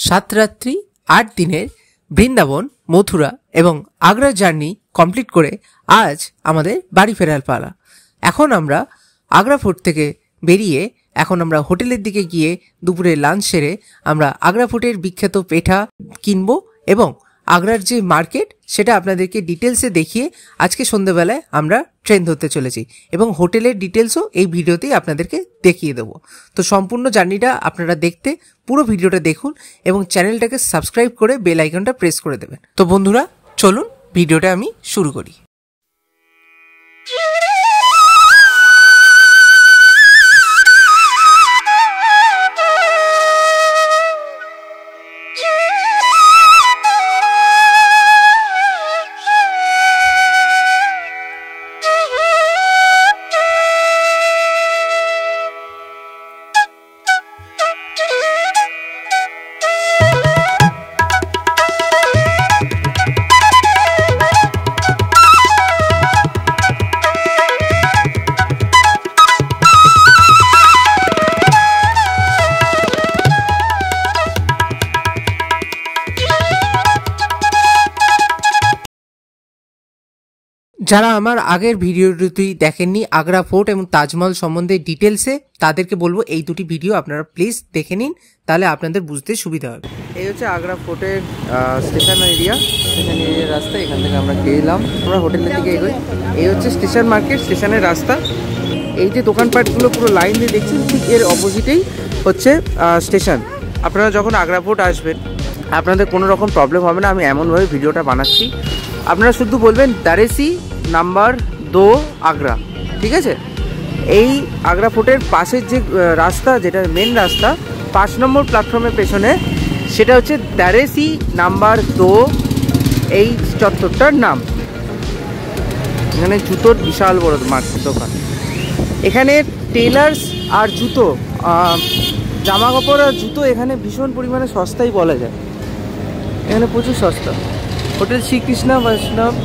7 রাত্রি 8 দিনের বৃন্দাবন, মথুরা এবং আগ্রা জার্নি কমপ্লিট করে আজ আমাদের বাড়ি ফেরার পালা। এখন আমরা আগ্রা ফোর্ট থেকে বেরিয়ে এখন আমরা হোটেলের দিকে গিয়ে দুপুরে লাঞ্চ সেরে আমরা আগ্রা ফোর্টের বিখ্যাত পেঠা কিনবো এবং আগ্রার যে মার্কেট সেটা আপনাদেরকে ডিটেলসে দেখিয়ে আজকে সন্ধ্যেবেলায় আমরা ট্রেন ধরতে চলেছি এবং হোটেলের ডিটেলসও এই ভিডিওতেই আপনাদেরকে দেখিয়ে দেবো। তো সম্পূর্ণ জার্নিটা আপনারা দেখতে পুরো ভিডিওটা দেখুন এবং চ্যানেলটাকে সাবস্ক্রাইব করে বেল আইকনটা প্রেস করে দেবেন। তো বন্ধুরা চলুন ভিডিওটা আমি শুরু করি। যারা আমার আগের ভিডিওটি দেখেননি আগ্রা ফোর্ট এবং তাজমহল সম্বন্ধে ডিটেলসে, তাদেরকে বলবো এই দুটি ভিডিও আপনারা প্লিজ দেখে নিন, তাহলে আপনাদের বুঝতে সুবিধা হবে। এই হচ্ছে আগ্রা ফোর্টের স্টেশন এরিয়া, স্টেশন এরিয়ার রাস্তা। এখান থেকে আমরা গেলাম, আমরা হোটেলের দিকে এগোই। এই হচ্ছে স্টেশন মার্কেট, স্টেশনের রাস্তা। এই যে দোকানপাটগুলো পুরো লাইন দিয়ে দেখছেন, ঠিক এর অপোজিটেই হচ্ছে স্টেশন। আপনারা যখন আগ্রা ফোর্ট আসবেন আপনাদের কোনো রকম প্রবলেম হবে না। আমি এমনভাবে ভিডিওটা বানাচ্ছি, আপনারা শুধু বলবেন দারেসি নাম্বার 2 আগ্রা, ঠিক আছে? এই আগ্রা ফোর্টের পাশের যে রাস্তা, যেটা মেন রাস্তা 5 নম্বর প্ল্যাটফর্মের পেছনে, সেটা হচ্ছে দারেসি নাম্বার 2 এই চত্বরটার নাম। এখানে জুতোর বিশাল বড় মার্কেট দোকান। এখানে টেলার্স আর জুতো, জামা কাপড় আর জুতো এখানে ভীষণ পরিমাণে সস্তাই বলা যায়। এখানে প্রচুর সস্তা। হোটেল শ্রীকৃষ্ণ বৈষ্ণব,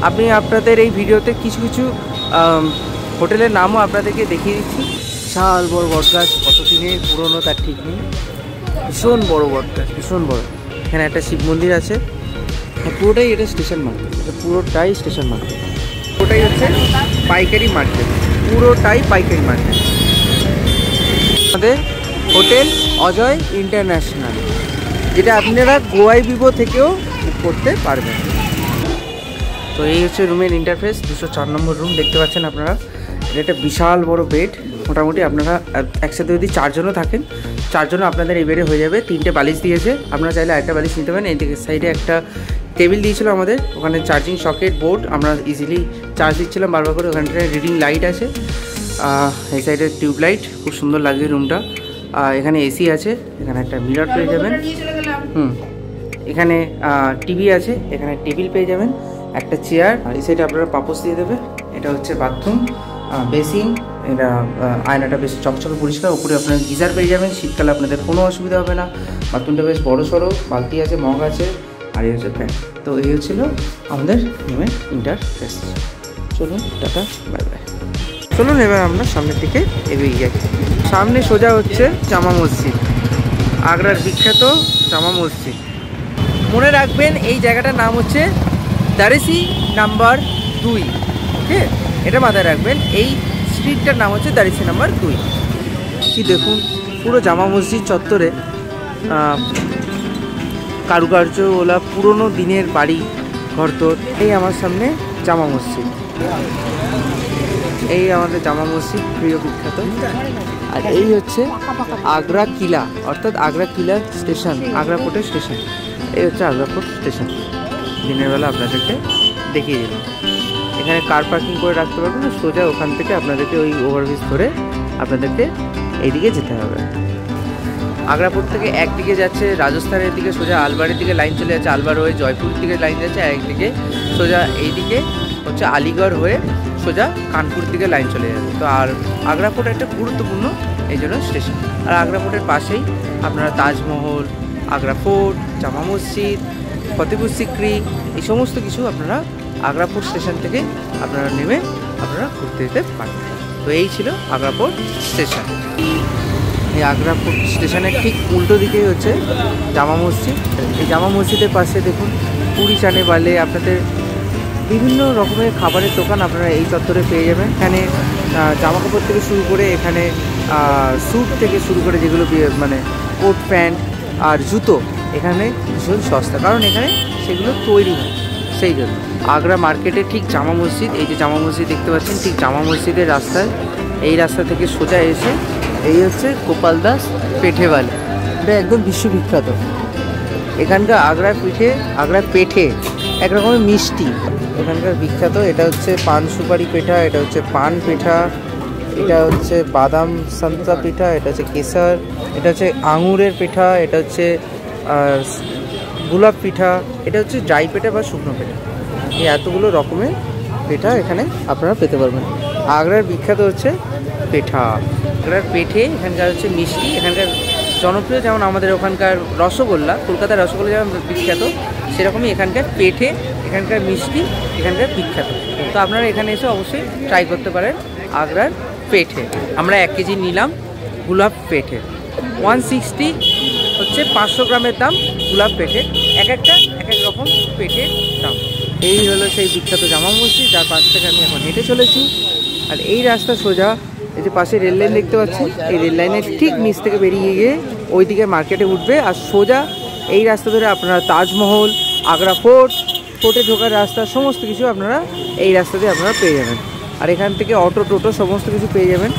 আমি আপনাদের এই ভিডিওতে কিছু কিছু হোটেলের নামও আপনাদেরকে দেখিয়ে দিচ্ছি। বিশাল বড় বটগাছ, কত দিনের পুরনো তার ঠিক নেই, ভীষণ বড় বটগাছ, ভীষণ বড়। এখানে একটা শিব মন্দির আছে। পুরোটাই এটা স্টেশন মার্কেট, এটা পুরোটাই স্টেশন মার্কেট, পুরোটাই হচ্ছে পাইকারি মার্কেট, পুরোটাই পাইকারি মার্কেট। আমাদের হোটেল অজয় ইন্টারন্যাশনাল, যেটা আপনারা গোয়াই বিবো থেকেও বুক করতে পারবেন। তো এই হচ্ছে রুমের ইন্টারফেস। 204 নম্বর রুম দেখতে পাচ্ছেন আপনারা। এটা একটা বিশাল বড় বেড। মোটামুটি আপনারা একসাথে যদি 4 জনও থাকেন, 4 জন আপনাদের এই বেডে হয়ে যাবে। 3টে বালিশ দিয়েছে, আপনারা চাইলে আরেকটা বালিশ নিতে পারেন। এই দিকে সাইডে একটা টেবিল দিয়েছিল আমাদের, ওখানে চার্জিং সকেট বোর্ড, আমরা ইজিলি চার্জ দিচ্ছিলাম বারবার করে। ওখানটায় রিডিং লাইট আছে, এই সাইডে টিউব লাইট, খুব সুন্দর লাগছে রুমটা। এখানে এসি আছে, এখানে একটা মিরর পেয়ে যাবেন। এখানে টিভি আছে, এখানে টেবিল পেয়ে যাবেন, একটা চেয়ার। এই সাইডে আপনারা পাপোস দিয়ে দেবে। এটা হচ্ছে বাথরুম, বেসিন। এটা আয়নাটা বেশ চকচকে পরিষ্কার। উপরে আপনারা গিজার পেয়ে যাবেন, শীতকালে আপনাদের কোনো অসুবিধা হবে না। বাথরুমটা বেশ বড় সড়ো, বালতি আছে, মগ আছে, আর এই হচ্ছে ফ্যান। তো এই হচ্ছিল আমাদের রুমের ইন্টারফেস। চলুন, টাটা, বাই বাই। চলুন এবার আমরা সামনের দিকে এগিয়ে যাই। সামনে সোজা হচ্ছে জামা মসজিদ, আগ্রার বিখ্যাত জামা মসজিদ। মনে রাখবেন এই জায়গাটার নাম হচ্ছে দারেসি নাম্বার 2, ওকে? এটা মাথায় রাখবেন, এই স্ট্রিটটার নাম হচ্ছে দারেসি নাম্বার 2। কি দেখুন, পুরো জামা মসজিদ চত্বরে কারুকার্য ওলা পুরনো দিনের বাড়ি ঘরদোর। এই আমার সামনে জামা মসজিদ, এই আমাদের জামা মসজিদ প্রিয় বিখ্যাত। আর এই হচ্ছে আগ্রা কিলা, অর্থাৎ আগ্রা কিলা স্টেশন, আগ্রা ফোর্টের স্টেশন। এই হচ্ছে আগ্রা ফোর্ট স্টেশন। দিনের বেলা আপনাদেরকে দেখিয়ে দিলাম। এখানে কার পার্কিং করে রাখতে পারবেন, সোজা ওখান থেকে আপনাদেরকে ওই ওভারব্রিজ ধরে আপনাদেরকে এইদিকে যেতে হবে। আগ্রা ফোর্ট থেকে একদিকে যাচ্ছে রাজস্থানের দিকে, সোজা আলবারের দিকে লাইন চলে যাচ্ছে, আলবার হয়ে জয়পুর দিকে লাইন যাচ্ছে, আর একদিকে সোজা এইদিকে হচ্ছে আলিগড় হয়ে সোজা কানপুর দিকে লাইন চলে যাবে। তো আর আগ্রা ফোর্ট একটা গুরুত্বপূর্ণ এই জন্য স্টেশন। আর আগ্রা ফোর্টের পাশেই আপনারা তাজমহল, আগ্রা ফোর্ট, জামা মসজিদ, ফতেপুর সিক্রি, এই সমস্ত কিছু আপনারা আগ্রা ফোর্ট স্টেশন থেকে আপনারা নেমে আপনারা ঘুরতে যেতে পারেন। তো এই ছিল আগ্রা ফোর্ট স্টেশন। এই আগ্রা ফুড স্টেশনের ঠিক উল্টো দিকেই হচ্ছে জামা মসজিদ। এই জামা মসজিদের পাশে দেখুন পুরি চানে বালে আপনাদের বিভিন্ন রকমের খাবারের দোকান আপনারা এই চত্বরে পেয়ে যাবেন। এখানে জামা কাপড় থেকে শুরু করে এখানে স্যুট থেকে শুরু করে যেগুলো মানে কোট প্যান্ট আর জুতো এখানে ভীষণ সস্তা, কারণ এখানে সেগুলো তৈরি হয় সেই জন্য। আগ্রা মার্কেটে ঠিক জামা মসজিদ, এই যে জামা মসজিদ দেখতে পাচ্ছেন, ঠিক জামা মসজিদের রাস্তায় এই রাস্তা থেকে সোজা এসে এই হচ্ছে গোপাল দাস পেঠেওয়ালা, এটা একদম বিশ্ববিখ্যাত। এখানকার আগ্রার পেঠে একরকমের মিষ্টি এখানকার বিখ্যাত। এটা হচ্ছে পান সুপারি পেঠা, এটা হচ্ছে পান পেঠা, এটা হচ্ছে বাদাম সান্তা পিঠা, এটা হচ্ছে কেসার, এটা হচ্ছে আঙুরের পিঠা, এটা হচ্ছে গোলাপ পিঠা, এটা হচ্ছে ড্রাই পেঠা বা শুকনো পেঠা। এই এতগুলো রকমের পেঠা এখানে আপনারা পেতে পারবেন। আগ্রার বিখ্যাত হচ্ছে পেঠা, আগ্রার পেঠে এখানকার হচ্ছে মিষ্টি, এখানকার জনপ্রিয় যেমন আমাদের ওখানকার রসগোল্লা, কলকাতার রসগোল্লা যেমন বিখ্যাত, সেরকমই এখানকার পেঠে, এখানকার মিষ্টি এখানকার বিখ্যাত। তো আপনারা এখানে এসে অবশ্যই ট্রাই করতে পারেন আগ্রার পেঠে। আমরা 1 কেজি নিলাম গোলাপ পেঠে, 160 হচ্ছে 500 গ্রামের দাম গোলাপ পেঠে, এক এক রকম পেঠের দাম। এই হলো সেই বিখ্যাত জামা মসজিদ, যার পাশ থেকে আমি এখন হেঁটে চলেছি। আর এই রাস্তা সোজা, এই যে পাশে রেল লাইন দেখতে পাচ্ছেন, এই রেল লাইনের ঠিক নিচ থেকে বেরিয়ে গিয়ে ওই দিকে মার্কেটে উঠবে, আর সোজা এই রাস্তা ধরে আপনারা তাজমহল, আগ্রা ফোর্টে ঢোকার রাস্তা সমস্ত কিছু আপনারা এই রাস্তা দিয়ে আপনারা পেয়ে যাবেন। আর এখান থেকে অটো টোটো সমস্ত কিছু পেয়ে যাবেন।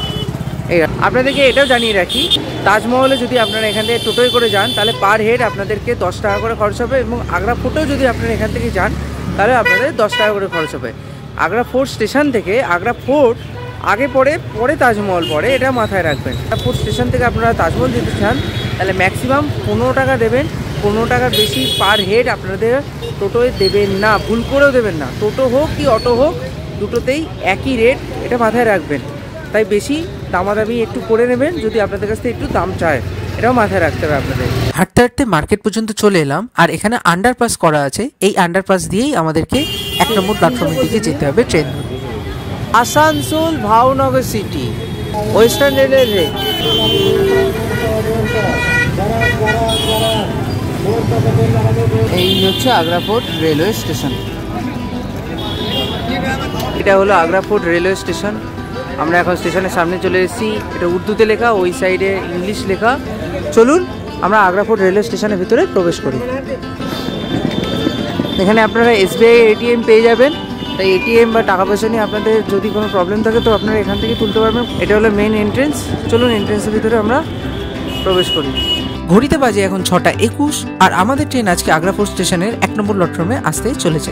এই আপনাদেরকে এটাও জানিয়ে রাখি, তাজমহলে যদি আপনারা এখান থেকে টোটোয় করে যান তাহলে পার হেড আপনাদেরকে 10 টাকা করে খরচ হবে, এবং আগ্রা ফোর্টেও যদি আপনারা এখান থেকে যান তাহলে আপনাদের 10 টাকা করে খরচ হবে। আগ্রা ফোর্ট স্টেশন থেকে আগ্রা ফোর্ট আগে পরে তাজমহল পড়ে, এটা মাথায় রাখবেন। ফোর্ট স্টেশন থেকে আপনারা তাজমহল যেতে চান তাহলে ম্যাক্সিমাম 15 টাকা দেবেন, 15 টাকার বেশি পার হেড আপনাদের টোটোয় দেবেন না, ভুল করেও দেবেন না। টোটো হোক কি অটো হোক দুটোতেই একই রেট, এটা মাথায় রাখবেন। তাই বেশি দামাদামি একটু করে নেবেন যদি আপনাদের কাছ থেকে একটু দাম চায়, এটাও মাথায় রাখতে হবে আপনাদের। হাঁটতে হাঁটতে মার্কেট পর্যন্ত চলে এলাম, আর এখানে আন্ডারপাস করা আছে, এই আন্ডারপাস দিয়েই আমাদেরকে 1 নম্বর প্ল্যাটফর্মের দিকে যেতে হবে ট্রেন ধরে। আসানসোল ভাবনগর সিটি, ওয়েস্টার্ন রেলের রেল। এই হচ্ছে আগ্রা ফোর্ট রেলওয়ে স্টেশন, এটা হলো আগ্রা ফোর্ট রেলওয়ে স্টেশন। আমরা এখন স্টেশনের সামনে চলে এসেছি, এটা উর্দুতে লেখা, ওই সাইডে ইংলিশ লেখা। চলুন আমরা আগ্রা ফোর্ট রেলওয়ে স্টেশনের ভিতরে প্রবেশ করি। এখানে আপনারা SBI ATM পেয়ে যাবেন, তাই ATM বা টাকা পয়সা নিয়ে আপনাদের যদি কোনো প্রবলেম থাকে তো আপনারা এখান থেকে তুলতে পারবেন। এটা হলো মেন এন্ট্রেন্স। চলুন এন্ট্রেন্সের ভিতরে আমরা প্রবেশ করি। ঘড়িতে বাজে এখন 6:21, আর আমাদের ট্রেন আজকে আগ্রা ফোর্ট স্টেশনের 1 নম্বর প্ল্যাটফর্মে আসতে চলেছে।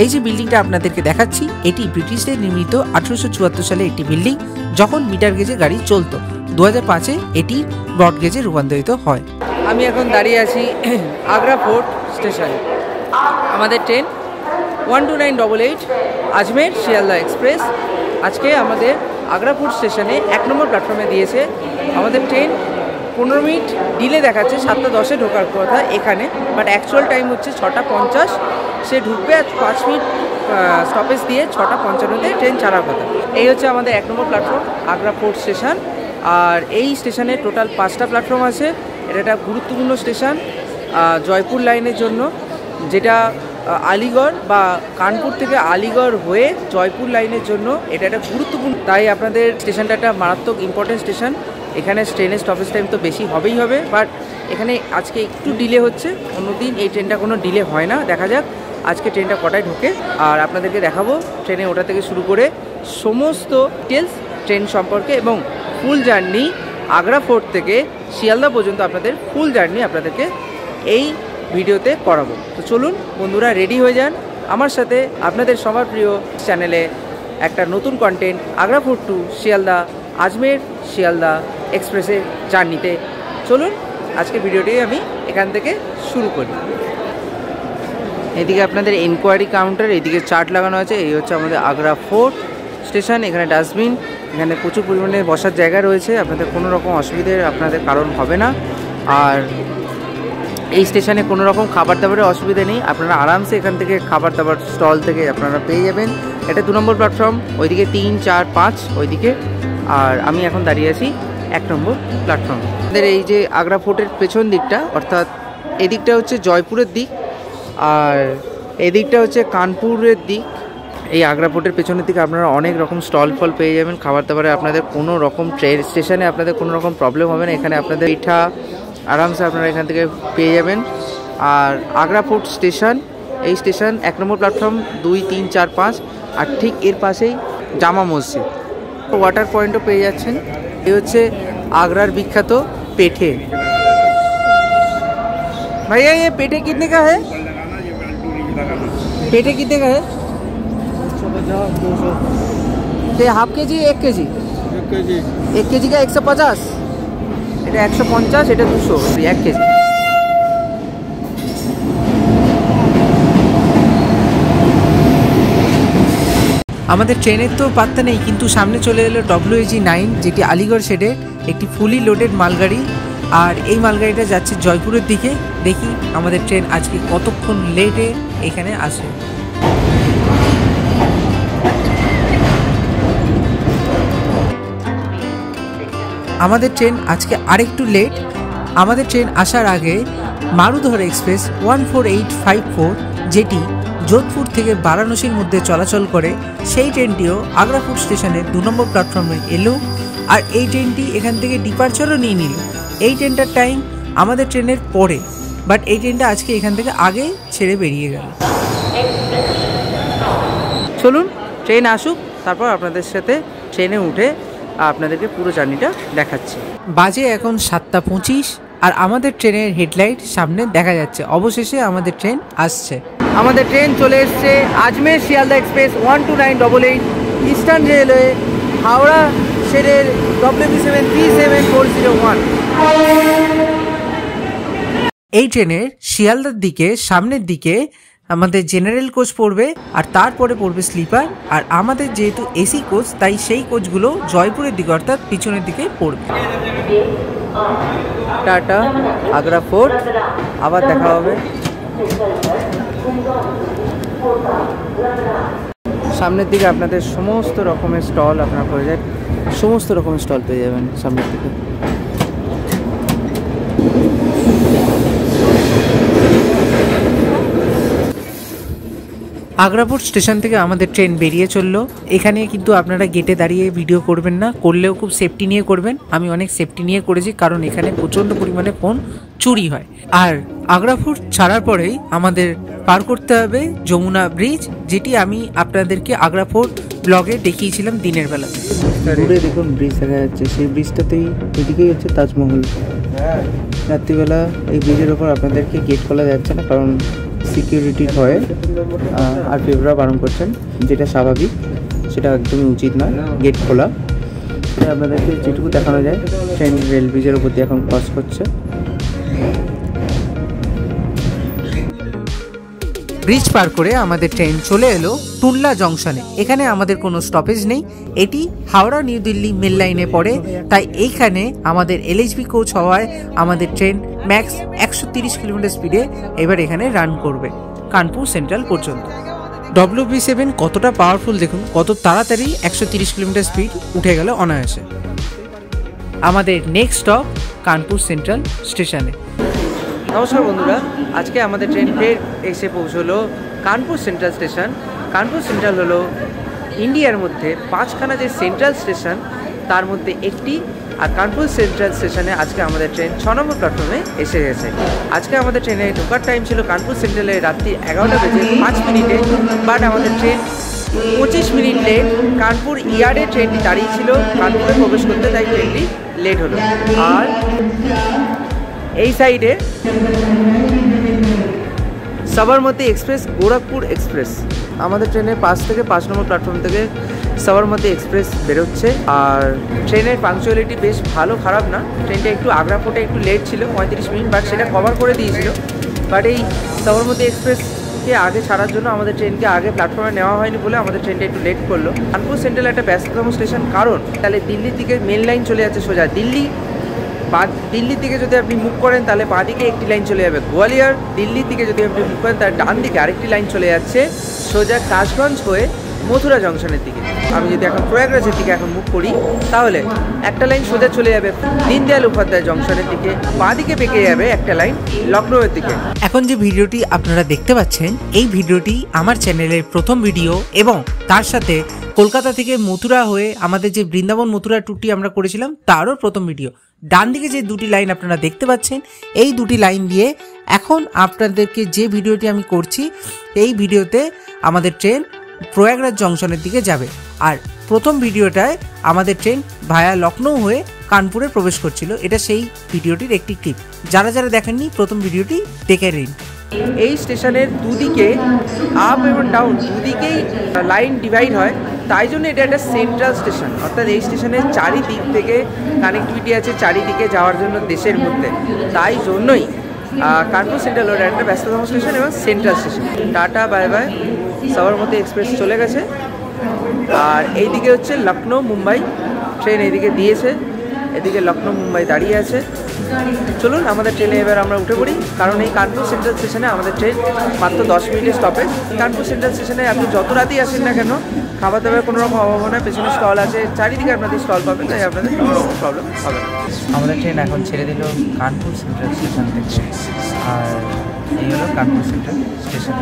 এই যে বিল্ডিংটা আপনাদেরকে দেখাচ্ছি, এটি ব্রিটিশদের নির্মিত 1874 সালে একটি বিল্ডিং, যখন মিটার গেজে গাড়ি চলতো। 2005-এ এটি ব্রড গেজে রূপান্তরিত হয়। আমি এখন দাঁড়িয়ে আছি আগ্রা ফোর্ট স্টেশনে। আমাদের ট্রেন 12988 আজমের শিয়ালদা এক্সপ্রেস আজকে আমাদের আগ্রা ফোর্ট স্টেশনে 1 নম্বর প্ল্যাটফর্মে দিয়েছে। আমাদের ট্রেন 15 মিনিট ডিলে দেখাচ্ছে, 7:10-এ ঢোকার কথা এখানে, বাট অ্যাকচুয়াল টাইম হচ্ছে 6:50। সে ঢুকবে 5 মিনিট স্টপেজ দিয়ে 6:55-তে ট্রেন ছাড়ার কথা। এই হচ্ছে আমাদের 1 নম্বর প্ল্যাটফর্ম আগ্রা ফোর্ট স্টেশন। আর এই স্টেশনে টোটাল 5টা প্ল্যাটফর্ম আছে। এটা একটা গুরুত্বপূর্ণ স্টেশন জয়পুর লাইনের জন্য, যেটা আলিগড় বা কানপুর থেকে আলিগড় হয়ে জয়পুর লাইনের জন্য এটা একটা গুরুত্বপূর্ণ। তাই আপনাদের স্টেশনটা একটা মারাত্মক ইম্পর্টেন্ট স্টেশন। এখানে ট্রেনের স্টপেজ টাইম তো বেশি হবেই হবে, বাট এখানে আজকে একটু ডিলে হচ্ছে, অন্যদিন এই ট্রেনটা কোনো ডিলে হয় না। দেখা যাক আজকে ট্রেনটা কটায় ঢোকে, আর আপনাদেরকে দেখাবো ট্রেনে ওঠা থেকে শুরু করে সমস্ত ডিটেলস ট্রেন সম্পর্কে, এবং ফুল জার্নি আগ্রা ফোর্ট থেকে শিয়ালদা পর্যন্ত আপনাদের ফুল জার্নি আপনাদেরকে এই ভিডিওতে করাবো। তো চলুন বন্ধুরা, রেডি হয়ে যান আমার সাথে আপনাদের সবার প্রিয় চ্যানেলে একটা নতুন content Agra fort to Sealdah Ajmer Sealdah এক্সপ্রেসের জার্নিতে। চলুন আজকে ভিডিওটি আমি এখান থেকে শুরু করি। এদিকে আপনাদের এনকোয়ারি কাউন্টার, এদিকে চার্ট লাগানো আছে। এই হচ্ছে আমাদের আগ্রা ফোর্ট স্টেশন। এখানে ডাস্টবিন, এখানে প্রচুর পরিমাণে বসার জায়গা রয়েছে, আপনাদের কোনো রকম অসুবিধে আপনাদের কারণ হবে না। আর এই স্টেশনে কোনো রকম খাবার দাবারের অসুবিধা নেই, আপনারা আরামসে এখান থেকে খাবার দাবার স্টল থেকে আপনারা পেয়ে যাবেন। এটা 2 নম্বর প্ল্যাটফর্ম, ওইদিকে 3, 4, 5 ওইদিকে। আর আমি এখন দাঁড়িয়ে আছি 1 নম্বর প্ল্যাটফর্ম। আমাদের এই যে আগ্রা ফোর্টের পেছন দিকটা, অর্থাৎ এদিকটা হচ্ছে জয়পুরের দিক আর এদিকটা হচ্ছে কানপুরের দিক। এই আগ্রা ফোর্টের পেছনের দিকে আপনারা অনেক রকম স্টল ফল পেয়ে যাবেন, খাবার দাবারে আপনাদের কোনো রকম ট্রেন স্টেশনে আপনাদের কোনো রকম প্রবলেম হবে না। এখানে আপনাদের পিঠা আরামসে আপনারা এখান থেকে পেয়ে যাবেন। আর আগ্রা ফোর্ট স্টেশন, এই স্টেশন 1 নম্বর প্ল্যাটফর্ম 2, 3, 4, 5 আর ঠিক এর পাশেই জামা মসজিদ। ওয়াটার পয়েন্টও পেয়ে যাচ্ছেন। এই হচ্ছে আগ্রার বিখ্যাত পেঠে। ভাইয়া ये पेठे कितने का है? पेठे कितने का है? 150, 200। हाफ के जी 1 केजी? 1 केजी का 150, এটা 150, এটা 200, 1 কেজি। আমাদের ট্রেনের তো পাত্তা নেই, কিন্তু সামনে চলে এলো WAG9, যেটি আলিগড় শেডের একটি ফুলি লোডেড মালগাড়ি। আর এই মালগাড়িটা যাচ্ছে জয়পুরের দিকে। দেখি আমাদের ট্রেন আজকে কতক্ষণ লেটে এখানে আসে। আমাদের ট্রেন আজকে আরেকটু লেট। আমাদের ট্রেন আসার আগে মারুধর এক্সপ্রেস 14854, যেটি যোধপুর থেকে বারাণসীর মধ্যে চলাচল করে, সেই ট্রেনটিও আগ্রা ফোর্ট স্টেশনের 2 নম্বর প্ল্যাটফর্মে এলো। আর এই ট্রেনটি এখান থেকে ডিপার্চারও নিয়ে নিল। এই ট্রেনটার টাইম আমাদের ট্রেনের পরে, বাট এই ট্রেনটা আজকে এখান থেকে আগে ছেড়ে বেরিয়ে গেল। চলুন ট্রেন আসুক, তারপর আপনাদের সাথে ট্রেনে উঠে আপনাদেরকে পুরো জার্নিটা দেখাচ্ছি। বাজে এখন 7:25 আর আমাদের ট্রেনের হেডলাইট সামনে দেখা যাচ্ছে। অবশেষে আমাদের ট্রেন আসছে। আমাদের ট্রেন চলে এসছে Ajmer Sealdah express 12988 eastern railway Howrah শেডের WB7 37401। এই ট্রেনের শিয়ালদার দিকে সামনের দিকে আমাদের জেনারেল কোচ পড়বে, আর তারপরে পড়বে স্লিপার। আর আমাদের যেহেতু এসি কোচ, তাই সেই কোচগুলো জয়পুরের দিকে অর্থাৎ পিছনের দিকে পড়বে। টাটা, আগ্রা ফোর্ট, আবার দেখা হবে। সামনের দিকে আপনাদের সমস্ত রকমের স্টল আপনারা পেয়ে যাবেন, সমস্ত রকমের স্টল পেয়ে যাবেন সামনের দিকে। আগ্রা ফোর্ট স্টেশন থেকে আমাদের ট্রেন বেরিয়ে চললো। এখানে কিন্তু আপনারা গেটে দাঁড়িয়ে ভিডিও করবেন না, করলেও খুব সেফটি নিয়ে করবেন। আমি অনেক সেফটি নিয়ে করেছি, কারণ এখানে প্রচণ্ড পরিমাণে ফোন চুরি হয়। আর আগ্রা ফোর্ট ছাড়ার পরেই আমাদের পার করতে হবে যমুনা ব্রিজ, যেটি আমি আপনাদেরকে আগ্রা ফোর্ট ব্লগে দেখিয়েছিলাম দিনের বেলা। দূরে দেখুন ব্রিজ দেখা যাচ্ছে, সেই ব্রিজটাতেই এদিকেই হচ্ছে তাজমহল। রাত্রিবেলা এই ব্রিজের ওপর আপনাদেরকে গেট খোলা যাচ্ছে না, কারণ সিকিউরিটির ভয়ে আর ফেভরা বারণ করছেন, যেটা স্বাভাবিক, সেটা একদমই উচিত নয় গেট খোলা। আপনাদেরকে যেটুকু দেখানো যায়, ট্রেন রেল ব্রিজের উপর দিয়ে এখন ক্রস করছে। ব্রিজ পার করে আমাদের ট্রেন চলে এলো টুনলা জংশনে। এখানে আমাদের কোনো স্টপেজ নেই, এটি হাওড়া নিউ দিল্লি মেল লাইনে পড়ে, তাই এইখানে আমাদের LHB কোচ হওয়ায় আমাদের ট্রেন ম্যাক্স 130 কিলোমিটার স্পিডে এবার এখানে রান করবে কানপুর সেন্ট্রাল পর্যন্ত। WB7 কতটা পাওয়ারফুল দেখুন, কত তাড়াতাড়ি 130 কিলোমিটার স্পিড উঠে গেল অনায়াসে। আমাদের নেক্সট স্টপ কানপুর সেন্ট্রাল স্টেশনে। নমস্কার বন্ধুরা, আজকে আমাদের ট্রেন ফের এসে পৌঁছলো Kanpur central station. Kanpur central হলো ইন্ডিয়ার মধ্যে 5খানা যে সেন্ট্রাল স্টেশন তার মধ্যে একটি। আর কানপুর সেন্ট্রাল স্টেশনে আজকে আমাদের ট্রেন 6 নম্বর প্ল্যাটফর্মে এসে গেছে। আজকে আমাদের ট্রেনে ঢোকার টাইম ছিল কানপুর সেন্ট্রালে রাত্রি 11:05, বাট আমাদের ট্রেন 25 মিনিট লেট। কানপুর ইয়ার্ডে ট্রেনটি দাঁড়িয়ে ছিল কানপুরে প্রবেশ করতে, তাই ট্রেনটি লেট হলো। আর এই সাইডে সাবরমতী এক্সপ্রেস, গোরখপুর এক্সপ্রেস। আমাদের ট্রেনের 5 নম্বর প্ল্যাটফর্ম থেকে সাবরমতী এক্সপ্রেস বেরোচ্ছে। আর ট্রেনের পাংচুয়ালিটি বেশ ভালো, খারাপ না। ট্রেনটা একটু আগ্রা ফোর্টে একটু লেট ছিল 35 মিনিট, বাট সেটা কভার করে দিয়েছিল। বাট এই সাবরমতী এক্সপ্রেসকে আগে ছাড়ার জন্য আমাদের ট্রেনকে আগে প্ল্যাটফর্মে নেওয়া হয়নি বলে আমাদের ট্রেনটা একটু লেট করলো। কানপুর সেন্ট্রাল একটা ব্যস্ততম স্টেশন, কারণ তাহলে দিল্লির দিকে মেন লাইন চলে যাচ্ছে সোজা। দিল্লি থেকে যদি আপনি মুভ করেন তাহলে বাঁ দিকে একটি লাইন চলে যাবে গোয়ালিয়র। দিল্লি থেকে যদি আপনি মুভ করেন তাহলে ডান দিকে আরেকটি লাইন চলে যাচ্ছে সোজা কাশগঞ্জ হয়ে মথুরা জংশনের দিকে। আমি যদি এখন প্রয়াগরাজের দিকে এখন মুভ করি তাহলে একটা লাইন সোজা চলে যাবে দীনদয়াল উপাধ্যায় জংশনের দিকে, বাঁ দিকে বেঁকে যাবে একটা লাইন লখনৌয়ের দিকে। এখন যে ভিডিওটি আপনারা দেখতে পাচ্ছেন এই ভিডিওটি আমার চ্যানেলের প্রথম ভিডিও এবং তার সাথে কলকাতা থেকে মথুরা হয়ে আমাদের যে বৃন্দাবন মথুরা ট্যুরটি আমরা করেছিলাম তারও প্রথম ভিডিও। ডান দিকে যে দুটি লাইন আপনারা দেখতে পাচ্ছেন এই দুটি লাইন দিয়ে এখন আপনাদেরকে যে ভিডিওটি আমি করছি এই ভিডিওতে আমাদের ট্রেন প্রয়াগরাজ জংশনের দিকে যাবে। আর প্রথম ভিডিওটায় আমাদের ট্রেন ভায়া লখনৌ হয়ে কানপুরে প্রবেশ করছিল, এটা সেই ভিডিওটির একটি ক্লিপ। যারা যারা দেখেননি প্রথম ভিডিওটি দেখে নিন। এই স্টেশনের দুদিকে আপ এবং ডাউন দুদিকেই লাইন ডিভাইড হয়, তাই জন্য এটা একটা সেন্ট্রাল স্টেশন, অর্থাৎ এই স্টেশনের চারিদিক থেকে কানেক্টিভিটি আছে চারিদিকে যাওয়ার জন্য দেশের মধ্যে। তাই জন্যই কানপুর সেন্ট্রাল রোড একটা ব্যস্ততম স্টেশন এবং central station. Tata bye bye, Sabarmati express চলে গেছে। আর এইদিকে হচ্ছে লখনৌ মুম্বাই ট্রেন এইদিকে দিয়েছে, এদিকে লখনৌ মুম্বাই দাঁড়িয়ে আছে। চলুন আমাদের ট্রেনে এবার আমরা উঠে পড়ি, কারণ এই কানপুর সেন্ট্রাল স্টেশনে আমাদের ট্রেন মাত্র 10 মিনিটের স্টপেজ। কানপুর সেন্ট্রাল স্টেশনে আপনি যত রাতেই আসেন না কেন খাবার দাবার কোনো রকম অভাব নয়, পেছনে স্টল আছে, চারিদিকে আপনাদের স্টল পাবেন, তাই আপনাদের কোনো রকম প্রবলেম হবে না। আমাদের ট্রেন এখন ছেড়ে দিল কানপুর সেন্ট্রাল স্টেশন থেকে, আর এই হলো Kanpur central station.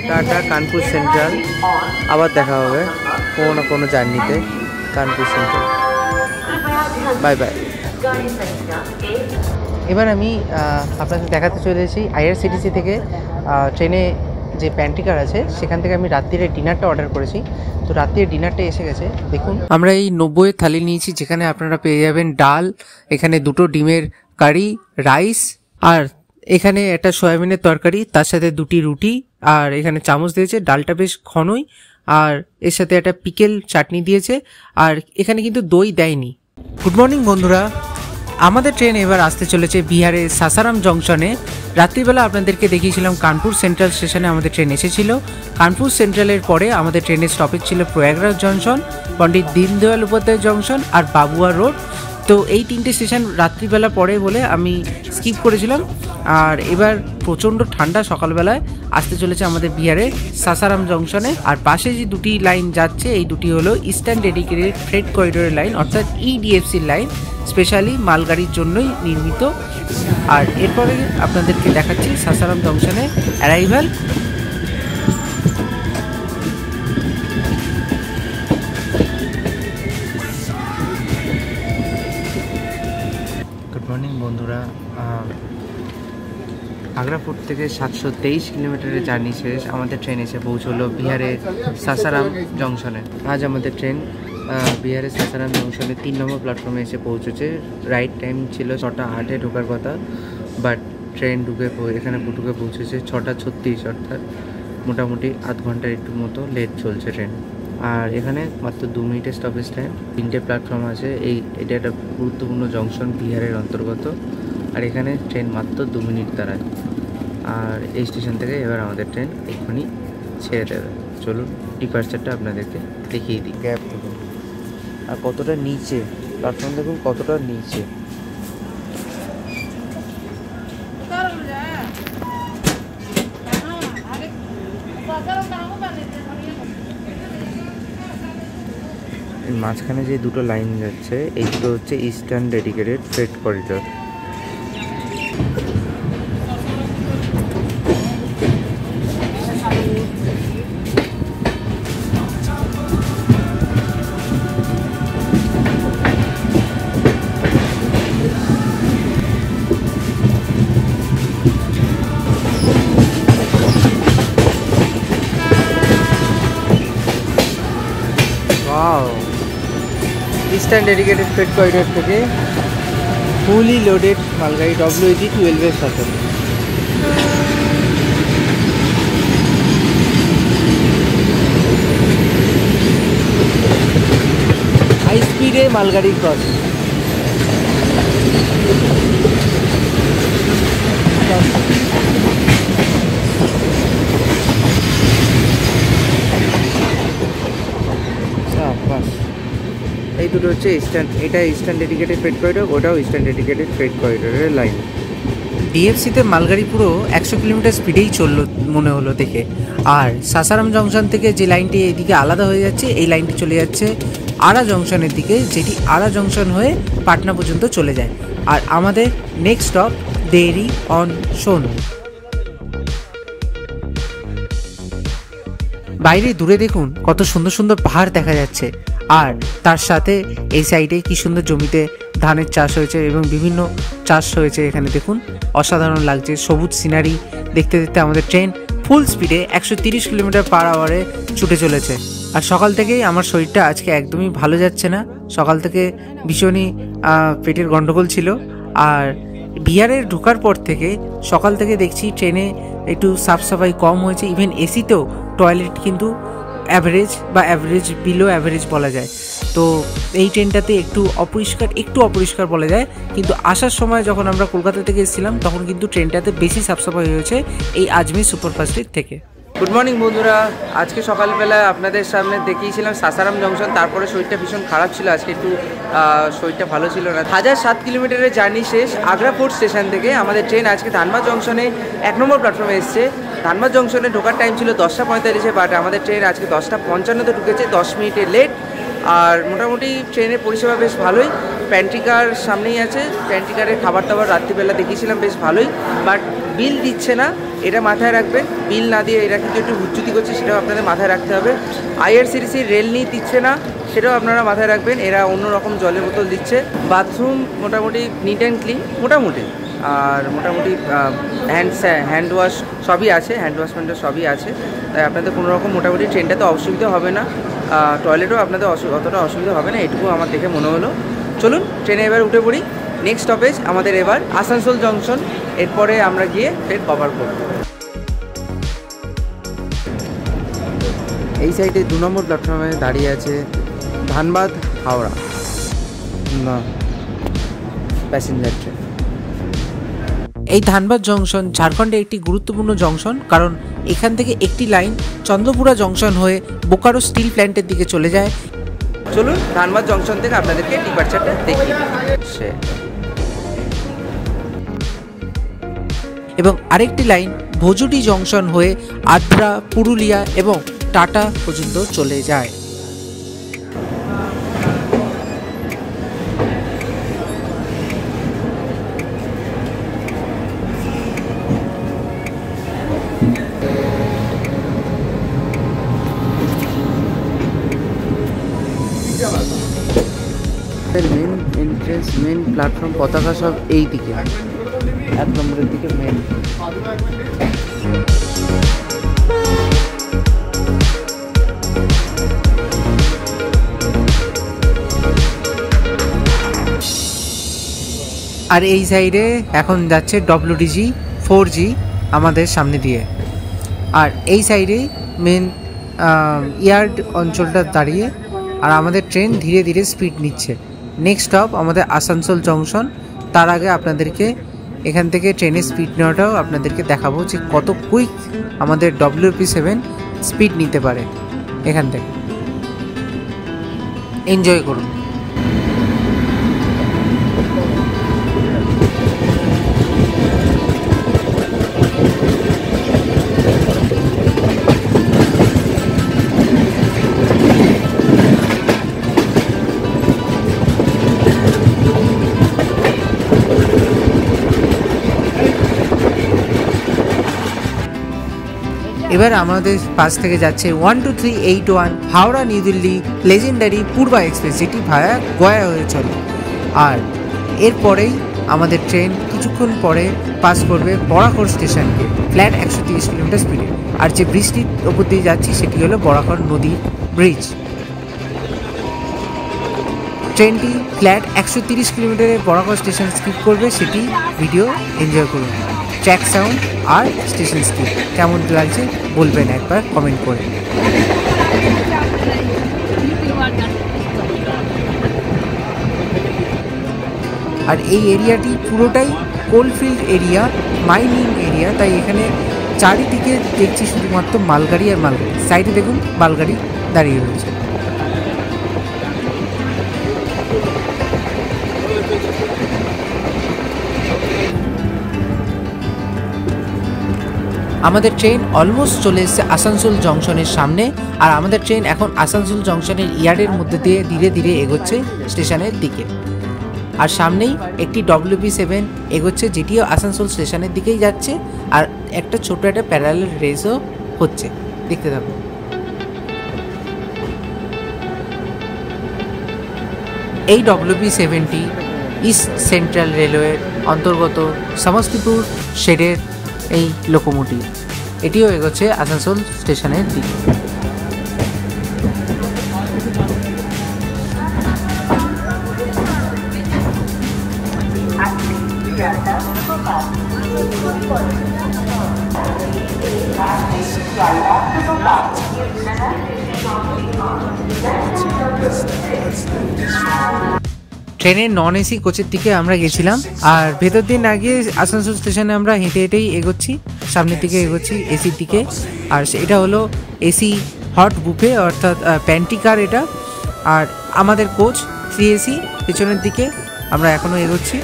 Tata Kanpur central, আবার দেখা হবে কোনো না কোনো জার্নিতে। Kanpur central bye bye. এবার আমি আপনাদের দেখাতে চলে এসেছি আইআরসিটিসি থেকে ট্রেনে যে প্যান্ট্রিকার আছে সেখান থেকে আমি রাত্রিরে ডিনারটা অর্ডার করেছি। তো রাত্রির ডিনারটা এসে গেছে, দেখুন। আমরা এই 90 থালি নিয়েছি, যেখানে আপনারা পেয়ে যাবেন ডাল, এখানে 2টো ডিমের কারি, রাইস, আর এখানে একটা সয়াবিনের তরকারি, তার সাথে 2টি রুটি, আর এখানে চামচ দিয়েছে। ডালটা বেশ ঘনই, আর এর সাথে একটা পিকেল চাটনি দিয়েছে, আর এখানে কিন্তু দই দেয়নি। গুড মর্নিং বন্ধুরা, আমাদের ট্রেন এবার আসতে চলেছে বিহারের সাসারাম জংশনে। রাত্রিবেলা আপনাদেরকে দেখিয়েছিলাম কানপুর সেন্ট্রাল স্টেশনে আমাদের ট্রেন এসেছিল। কানপুর সেন্ট্রালের পরে আমাদের ট্রেনের স্টপেজ ছিল প্রয়াগরাজ জংশন, পণ্ডিত দীনদয়াল উপাধ্যায় জংশন আর বাবুয়া রোড। তো এই 3টে স্টেশন রাত্রিবেলা পড়ে বলে আমি স্কিপ করেছিলাম। আর এবার প্রচণ্ড ঠান্ডা, সকালবেলায় আসতে চলেছে আমাদের বিহারের সাসারাম জংশনে। আর পাশে যে 2টি লাইন যাচ্ছে এই 2টি হলো ইস্টার্ন ডেডিকেটেড ফ্রেট করিডোরের লাইন, অর্থাৎ ইডিএফসির লাইন, স্পেশালি মালগাড়ির জন্যই নির্মিত। আর এরপরে আপনাদেরকে দেখাচ্ছি সাসারাম জংশনে অ্যারাইভাল। গুড মর্নিং বন্ধুরা, আগ্রা ফোর্ট থেকে 723 কিলোমিটারের জার্নি শেষ, আমাদের ট্রেন এসে পৌঁছলো বিহারের সাসারাম জংশনে। আজ আমাদের ট্রেন বিহারের সাসারাম জংশনে 3 নম্বর প্ল্যাটফর্মে এসে পৌঁছেছে। রাইট টাইম ছিল 6টা 8-এ ঢোকার কথা, বাট ট্রেন এখানে ঢুকে পৌঁছেছে 6টা 36, অর্থাৎ মোটামুটি আধ ঘন্টার একটু মতো লেট চলছে ট্রেন। আর এখানে মাত্র 2 মিনিটের স্টপেজ টাইম, 3টে প্ল্যাটফর্ম আছে। এটা একটা গুরুত্বপূর্ণ জংশন বিহারের অন্তর্গত, আর এখানে ট্রেন মাত্র 2 মিনিট দাঁড়ায়। আর এই স্টেশন থেকে এবার আমাদের ট্রেন এক্ষুনি ছেড়ে দেবে। চলুন ডিপার্চারটা আপনাদেরকে দেখিয়ে দিই। গ্যাপ দেখুন আর কতটা নিচে, প্ল্যাটফর্ম দেখুন কতটা নিচে। মাঝখানে যে 2টো লাইন যাচ্ছে এই দুটো হচ্ছে eastern dedicated freight corridor. Eastern dedicated freight corridor থেকে ফুলি লোডেড মালগাড়ি WAG 12-এর সাথে। হাই স্পিডে মালগাড়ি ক্রস। এই দুটো হচ্ছে ইস্টার্ন, এটা ইস্টার্ন ডেডিকেটেড ফ্রেট করিডোর, ওটাও ইস্টার্ন ডেডিকেটেড ফ্রেট করিডোরের লাইন। ডিএফসিতে মালগাড়ি পুরো 100 কিলোমিটার স্পিডেই চললো মনে হলো দেখে। আর সাসারাম জংশন থেকে যে লাইনটি এদিকে আলাদা হয়ে যাচ্ছে, এই লাইনটি চলে যাচ্ছে আরা জংশনের দিকে, যেটি আরা জংশন হয়ে পাটনা পর্যন্ত চলে যায়। আর আমাদের নেক্সট স্টপ দেরি অন সোন। বাইরে দূরে দেখুন কত সুন্দর সুন্দর পাহাড় দেখা যাচ্ছে, আর তার সাথে এই সাইডে কি সুন্দর জমিতে ধানের চাষ হয়েছে এবং বিভিন্ন চাষ হয়েছে। এখানে দেখুন অসাধারণ লাগছে সবুজ সিনারি দেখতে দেখতে আমাদের ট্রেন ফুল স্পিডে 130 কিলোমিটার পার আওয়ারে ছুটে চলেছে। আর সকাল থেকেই আমার শরীরটা আজকে একদমই ভালো যাচ্ছে না, সকাল থেকে ভীষণই পেটের গন্ডগোল ছিল। আর বিহারে ঢোকার পর থেকে সকাল থেকে দেখছি ট্রেনে একটু সাফ সাফাই কম হয়েছে, ইভেন এসিতেও টয়লেট কিন্তু অ্যাভারেজ বিলো অ্যাভারেজ বলা যায়। তো এই ট্রেনটাতে একটু অপরিষ্কার বলা যায়, কিন্তু আসার সময় যখন আমরা কলকাতা থেকে এসেছিলাম তখন কিন্তু ট্রেনটাতে বেশি সাফ সাফাই হয়েছে এই আজমের সুপারফাস্টের থেকে। গুড মর্নিং বন্ধুরা, আজকে সকালবেলা আপনাদের সামনে দেখিয়েছিলাম সাসারাম জংশন। তারপরে শরীরটা ভীষণ খারাপ ছিল, আজকে একটু শরীরটা ভালো ছিল না। 1007 কিলোমিটারের জার্নি শেষ আগ্রা ফোর্ট স্টেশন থেকে। আমাদের ট্রেন আজকে ধানবাদ জংশনে 1 নম্বর প্ল্যাটফর্মে এসছে। ধানবাদ জংশনে ঢোকার টাইম ছিল 10টা 45-এ, বাট আমাদের ট্রেন আজকে 10টা 55-তে ঢুকেছে, 10 মিনিটের লেট। আর মোটামুটি ট্রেনের পরিষেবা বেশ ভালোই। প্যান্ট্রিকার সামনেই আছে, প্যান্ট্রিকারের খাবার দাবার রাত্রিবেলা দেখিয়েছিলাম বেশ ভালোই, বাট বিল দিচ্ছে না, এটা মাথায় রাখবেন। বিল না দিয়ে এরা কিন্তু একটু হুজ্জুতি করছে, সেটাও আপনাদের মাথায় রাখতে হবে। আইআরসিটিসি রেল নিয়ে দিচ্ছে না, সেটাও আপনারা মাথায় রাখবেন। এরা অন্যরকম জলের বোতল দিচ্ছে। বাথরুম মোটামুটি নিট অ্যান্ড ক্লিন মোটামুটি, আর মোটামুটি হ্যান্ড ওয়াশ সবই আছে, হ্যান্ড ওয়াশ সবই আছে। তাই আপনাদের কোনো রকম মোটামুটি ট্রেনটাতে অসুবিধা হবে না, টয়লেটও আপনাদের অতটা অসুবিধা হবে না, এটুকু আমার দেখে মনে হলো। চলুন ট্রেনে এবার উঠে পড়ি। নেক্সট স্টপেজ আমাদের এবার আসানসোল জংশন, এরপরে আমরা গিয়ে ফের কভার করব। এই সাইডে 2 নম্বর প্ল্যাটফর্মে দাঁড়িয়ে আছে ধানবাদ হাওড়া প্যাসেঞ্জার ট্রেন। এই ধানবাদ জংশন ঝাড়খণ্ডে একটি গুরুত্বপূর্ণ জংশন, কারণ এখান থেকে একটি লাইন চন্দ্রপুরা জংশন হয়ে বোকারো স্টিল প্ল্যান্টের দিকে চলে যায়। চলুন ধানবাদ জংশন থেকে আপনাদেরকে ডিপার্চারটা দেখিয়ে দিচ্ছি। এবং আরেকটি লাইন ভোজুডি জংশন হয়ে আদ্রা, পুরুলিয়া এবং টাটা পর্যন্ত চলে যায়। মেন এন্ট্রেন্স, মেন প্ল্যাটফর্ম, পতাকা সব এই দিকে, 1 নম্বরের দিকে মেন। আর এই সাইডে এখন যাচ্ছে WDG 4G আমাদের সামনে দিয়ে। আর এই সাইডে মেন ইয়ার্ড অঞ্চলটা দাঁড়িয়ে, আর আমাদের ট্রেন ধীরে ধীরে স্পিড নিচ্ছে। নেক্সট স্টপ আমাদের আসানসোল জংশন। তার আগে আপনাদেরকে এখান থেকে ট্রেনের স্পিড নেওয়াটাও আপনাদেরকে দেখাবো যে কত কুইক আমাদের WP7 স্পিড নিতে পারে। এখান থেকে এনজয় করুন। এবার আমাদের পাশ থেকে যাচ্ছে 12381 হাওড়া নিউ দিল্লি লেজেন্ডারি পূর্বা এক্সপ্রেস, যেটি ভায়া গয়া হয়ে চলে। আর এরপরেই আমাদের ট্রেন কিছুক্ষণ পরে পাস করবে বরাকর স্টেশনকে ফ্ল্যাট 130 কিলোমিটার স্পিডে। আর যে ব্রিজটির ওপর দিয়ে যাচ্ছি সেটি হলো বরাকর নদীর ব্রিজ। ট্রেনটি ফ্ল্যাট 130 কিলোমিটারে বরাকর স্টেশন স্কিপ করবে, সেটি ভিডিও এনজয় করুন। ট্র্যাক সাউন্ড আর স্টেশন স্কিপ কেমন লাগছে বলবেন একবার কমেন্ট করে। আর এই এরিয়াটি পুরোটাই কোলফিল্ড এরিয়া, মাইনিং এরিয়া, তাই এখানে চারিদিকে দেখছি শুধুমাত্র মালগাড়ি আর মালগাড়ি। সাইডে দেখুন মালগাড়ি দাঁড়িয়ে রয়েছে। আমাদের ট্রেন অলমোস্ট চলে এসেছে আসানসোল জংশনের সামনে, আর আমাদের ট্রেন এখন আসানসোল জংশনের ইয়ার্ডের মধ্যে দিয়ে ধীরে ধীরে এগোচ্ছে স্টেশনের দিকে। আর সামনেই একটি WB7 এগোচ্ছে, যেটিও আসানসোল স্টেশনের দিকেই যাচ্ছে, আর একটা ছোট একটা প্যারালাল রেসও হচ্ছে, দেখতে থাকুন। এই WB7টি ইস্ট সেন্ট্রাল রেলওয়ের অন্তর্গত সমস্তিপুর শেডের এই লোকোমোটিভ, এটিও এগোচ্ছে আসানসোল স্টেশনের দিকে। ট্রেনের নন এসি কোচের দিকে আমরা গেছিলাম, আর ভেতর দিন আগে আসানসোল স্টেশনে আমরা হেঁটে হেঁটেই এগোচ্ছি, সামনের দিকে এগোচ্ছি এসির দিকে। আর এটা হলো এসি হট বুফে, অর্থাৎ প্যান্টি কার এটা। আর আমাদের কোচ 3AC, পেছনের দিকে আমরা এখনও এগোচ্ছি।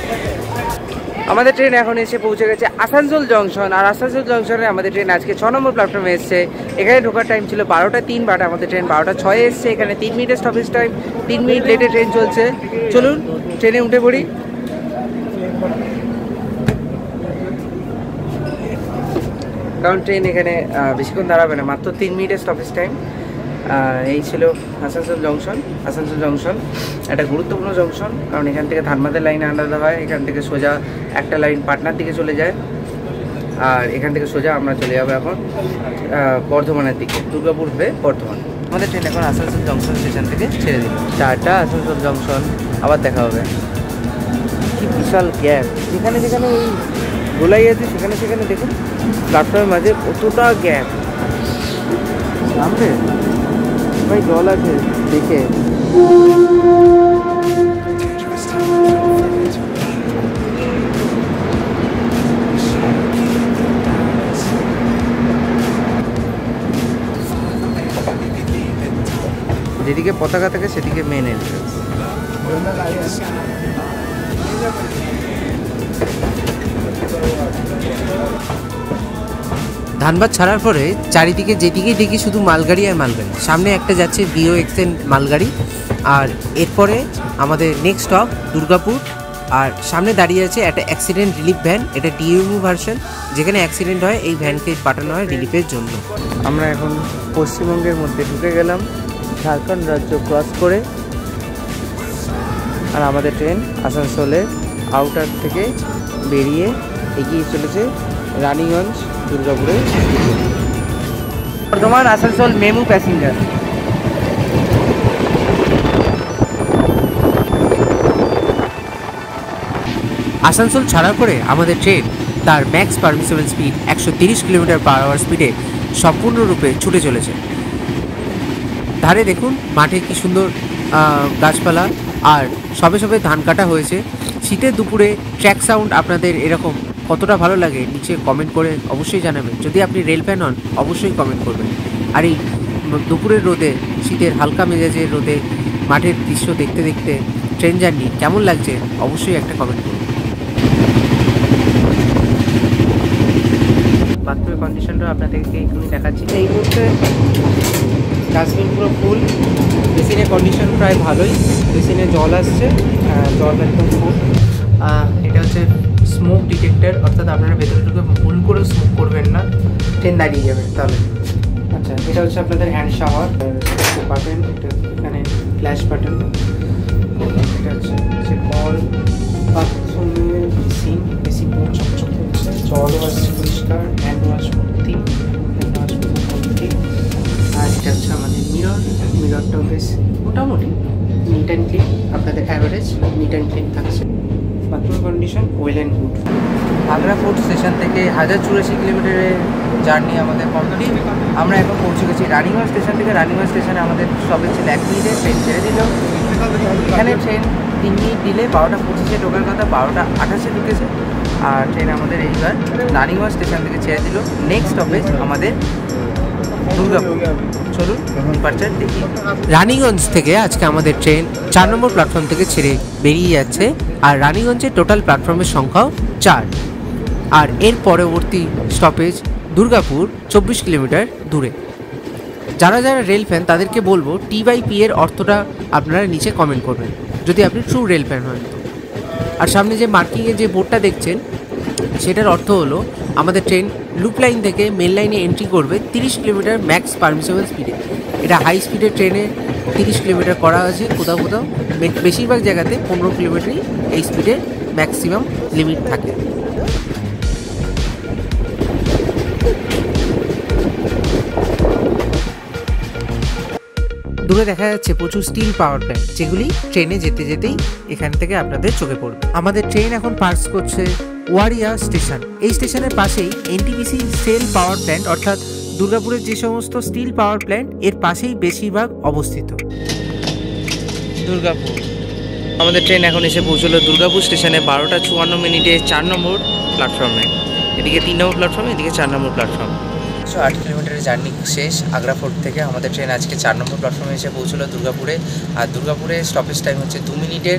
আমাদের ট্রেন এখন এসে পৌঁছে গেছে আসানসোল জংশন, আর আসানসোল জংশনে আমাদের ট্রেন আজকে 6 নম্বর প্ল্যাটফর্মে এসছে। এখানে ঢোকার টাইম ছিল 12:03, বাট আমাদের ট্রেন 12:06 এসছে। এখানে 3 মিনিটের স্টপেজ টাইম, 3 মিনিট লেটে ট্রেন চলছে। চলুন ট্রেনে উঠে পড়ি। কারণ ট্রেন এখানে বেশিক্ষণ দাঁড়াবে না, মাত্র 3 মিনিটের স্টপেজ টাইম। এই ছিল আসানসোল জংশন। আসানসোল জংশন একটা গুরুত্বপূর্ণ জংশন, কারণ এখান থেকে ধানবাদের লাইনে আলাদা হয়, এখান থেকে সোজা একটা লাইন পাটনার দিকে চলে যায়, আর এখান থেকে সোজা আমরা চলে যাবো এখন বর্ধমানের দিকে, দুর্গাপুর হয়ে বর্ধমান। আমাদের ট্রেন এখন আসানসোল জংশন স্টেশন থেকে ছেড়ে দিল। টাটা আসানসোল জংশন, আবার দেখা হবে। কি বিশাল গ্যাপ, যেখানে যেখানে ওই গোলাই আছে সেখানে সেখানে দেখুন প্ল্যাটফর্মের মাঝে কতটা গ্যাপ। সামনে ভাই জল আছে দেখে। যেদিকে পতাকা থাকে সেদিকে মেন এন্ট্রান্স। ধানবাদ ছাড়ার পরে চারিদিকে যেদিকেই দেখি শুধু মালগাড়ি আর মালগাড়ি। সামনে একটা যাচ্ছে BOXN মালগাড়ি, আর এরপরে আমাদের নেক্সট স্টপ দুর্গাপুর। আর সামনে দাঁড়িয়ে আছে একটা অ্যাক্সিডেন্ট রিলিফ ভ্যান, এটা DMU ভার্সন, যেখানে অ্যাক্সিডেন্ট হয় এই ভ্যানকে পাঠানো হয় রিলিফের জন্য। আমরা এখন পশ্চিমবঙ্গের মধ্যে ঢুকে গেলাম, ঝাড়খণ্ড রাজ্য ক্রস করে। আর আমাদের ট্রেন আসানসোলের আউটার থেকে বেরিয়ে এগিয়ে চলেছে রানীগঞ্জ দুর্গাপুরে। Bardhaman Asansol MEMU passenger. আসানসোল ছাড়ার পরে আমাদের ট্রেন তার ম্যাক্স পারমিসিবল স্পিড 130 কিলোমিটার/আওয়ার স্পিডে সম্পূর্ণরূপে ছুটে চলেছে। ধারে দেখুন মাঠে কি সুন্দর গাছপালা, আর সবে সবে ধান কাটা হয়েছে। শীতের দুপুরে ট্র্যাক সাউন্ড আপনাদের এরকম কতটা ভালো লাগে নিচে কমেন্ট করে অবশ্যই জানাবেন। যদি আপনি রেল ফ্যান হন অবশ্যই কমেন্ট করবেন। আর এই দুপুরের রোদে, শীতের হালকা মেজাজের রোদে মাঠের দৃশ্য দেখতে দেখতে ট্রেন জার্নি কেমন লাগছে অবশ্যই একটা কমেন্ট করুন। বাথরুমের কন্ডিশনটা আপনাদেরকে এখনই দেখাচ্ছি। এই মুহূর্তে ডাস্টবিন পুরো ফুল, বেসিনের কন্ডিশন প্রায় ভালোই, বেসিনে জল আসছে, জল একদম ফুল। এটা হচ্ছে স্মোক ডিটেক্টর, অর্থাৎ আপনারা ভেতরে ঢুকে ভুল করে স্মোক করবেন না, ট্রেন দাঁড়িয়ে যাবে তাহলে। আচ্ছা, এটা হচ্ছে আপনাদের হ্যান্ড শাওয়ার বাটন, এটা এখানে ফ্ল্যাশ বাটন। এটা হচ্ছে কল, বাথরুমের বেসিন, বেসিন পুরো চকচক করছে, জলও আসছে পরিষ্কার, হ্যান্ড ওয়াশ ভর্তি, আর এটা হচ্ছে আমাদের মিরর। মিররটাও বেশ মোটামুটি নিট অ্যান্ড ক্লিন, আপনাদের অ্যাভারেজ নিট অ্যান্ড ক্লিন থাকছে। Bathroom condition well and good. Agra fort station থেকে 1084 কিলোমিটারের জার্নি আমাদের কমপ্লিট। আমরা এখন পৌঁছে গেছি রানীগঞ্জ স্টেশন থেকে। রানীগঞ্জ স্টেশনে আমাদের সবে ছিল 1 মিনিটে, ট্রেন ছেড়ে দিল। এখানে ট্রেন 3 মিনিট দিলে 12:25-এ ঢোকার কথা, 12:28-এ ঢুকেছে। আর ট্রেন আমাদের এইবার রানীগঞ্জ স্টেশন থেকে ছেড়ে দিল। নেক্সট স্টপেজ আমাদের দুর্গাপুর। চলুন ডিপার্চার দেখি। রানীগঞ্জ থেকে আজকে আমাদের ট্রেন 4 নম্বর প্ল্যাটফর্ম থেকে ছেড়ে বেরিয়ে যাচ্ছে, আর রানীগঞ্জের টোটাল প্ল্যাটফর্মের সংখ্যাও 4। আর এর পরবর্তী স্টপেজ দুর্গাপুর 24 কিলোমিটার দূরে। যারা যারা রেল ফ্যান তাদেরকে বলবো T/P এর অর্থটা আপনারা নিচে কমেন্ট করবেন যদি আপনি ট্রু রেল ফ্যান হন। আর সামনে যে মার্কিংয়ে যে বোর্ডটা দেখছেন সেটার অর্থ হলো আমাদের ট্রেন লুপ লাইন থেকে মেন লাইনে এন্ট্রি করবে 30 কিলোমিটার ম্যাক্স পারমিসেবল স্পিডে। এটা হাই স্পিডের ট্রেনে 30 কিলোমিটার করা আছে, কোথাও কোথাও বেশিরভাগ জায়গাতে 15 কিলোমিটারই এই স্পিডের ম্যাক্সিমাম লিমিট থাকে। দূরে দেখা যাচ্ছে প্রচুর স্টিল পাওয়ার প্ল্যান্ট, যেগুলি ট্রেনে যেতে যেতেই এখান থেকে আপনাদের চোখে পড়বে। আমাদের ট্রেন এখন পাস করছে ওয়ারিয়া স্টেশন। এই স্টেশনের পাশেই NTPC সেল পাওয়ার প্ল্যান্ট, অর্থাৎ দুর্গাপুরের যে সমস্ত স্টিল পাওয়ার প্ল্যান্ট এর পাশেই বেশিরভাগ অবস্থিত। দুর্গাপুর আমাদের ট্রেন এখন এসে পৌঁছলো দুর্গাপুর স্টেশনে 12টা 54 মিনিটে 4 নম্বর প্ল্যাটফর্মে। এদিকে 3 নম্বর প্ল্যাটফর্ম, এদিকে 4 নম্বর প্ল্যাটফর্ম। 8 কিলোমিটারের জার্নি শেষ আগ্রা ফোর্ট থেকে। আমাদের ট্রেন আজকে 4 নম্বর প্ল্যাটফর্মে এসে পৌঁছলো দুর্গাপুরে। আর দুর্গাপুরে স্টপেজ টাইম হচ্ছে 2 মিনিটের।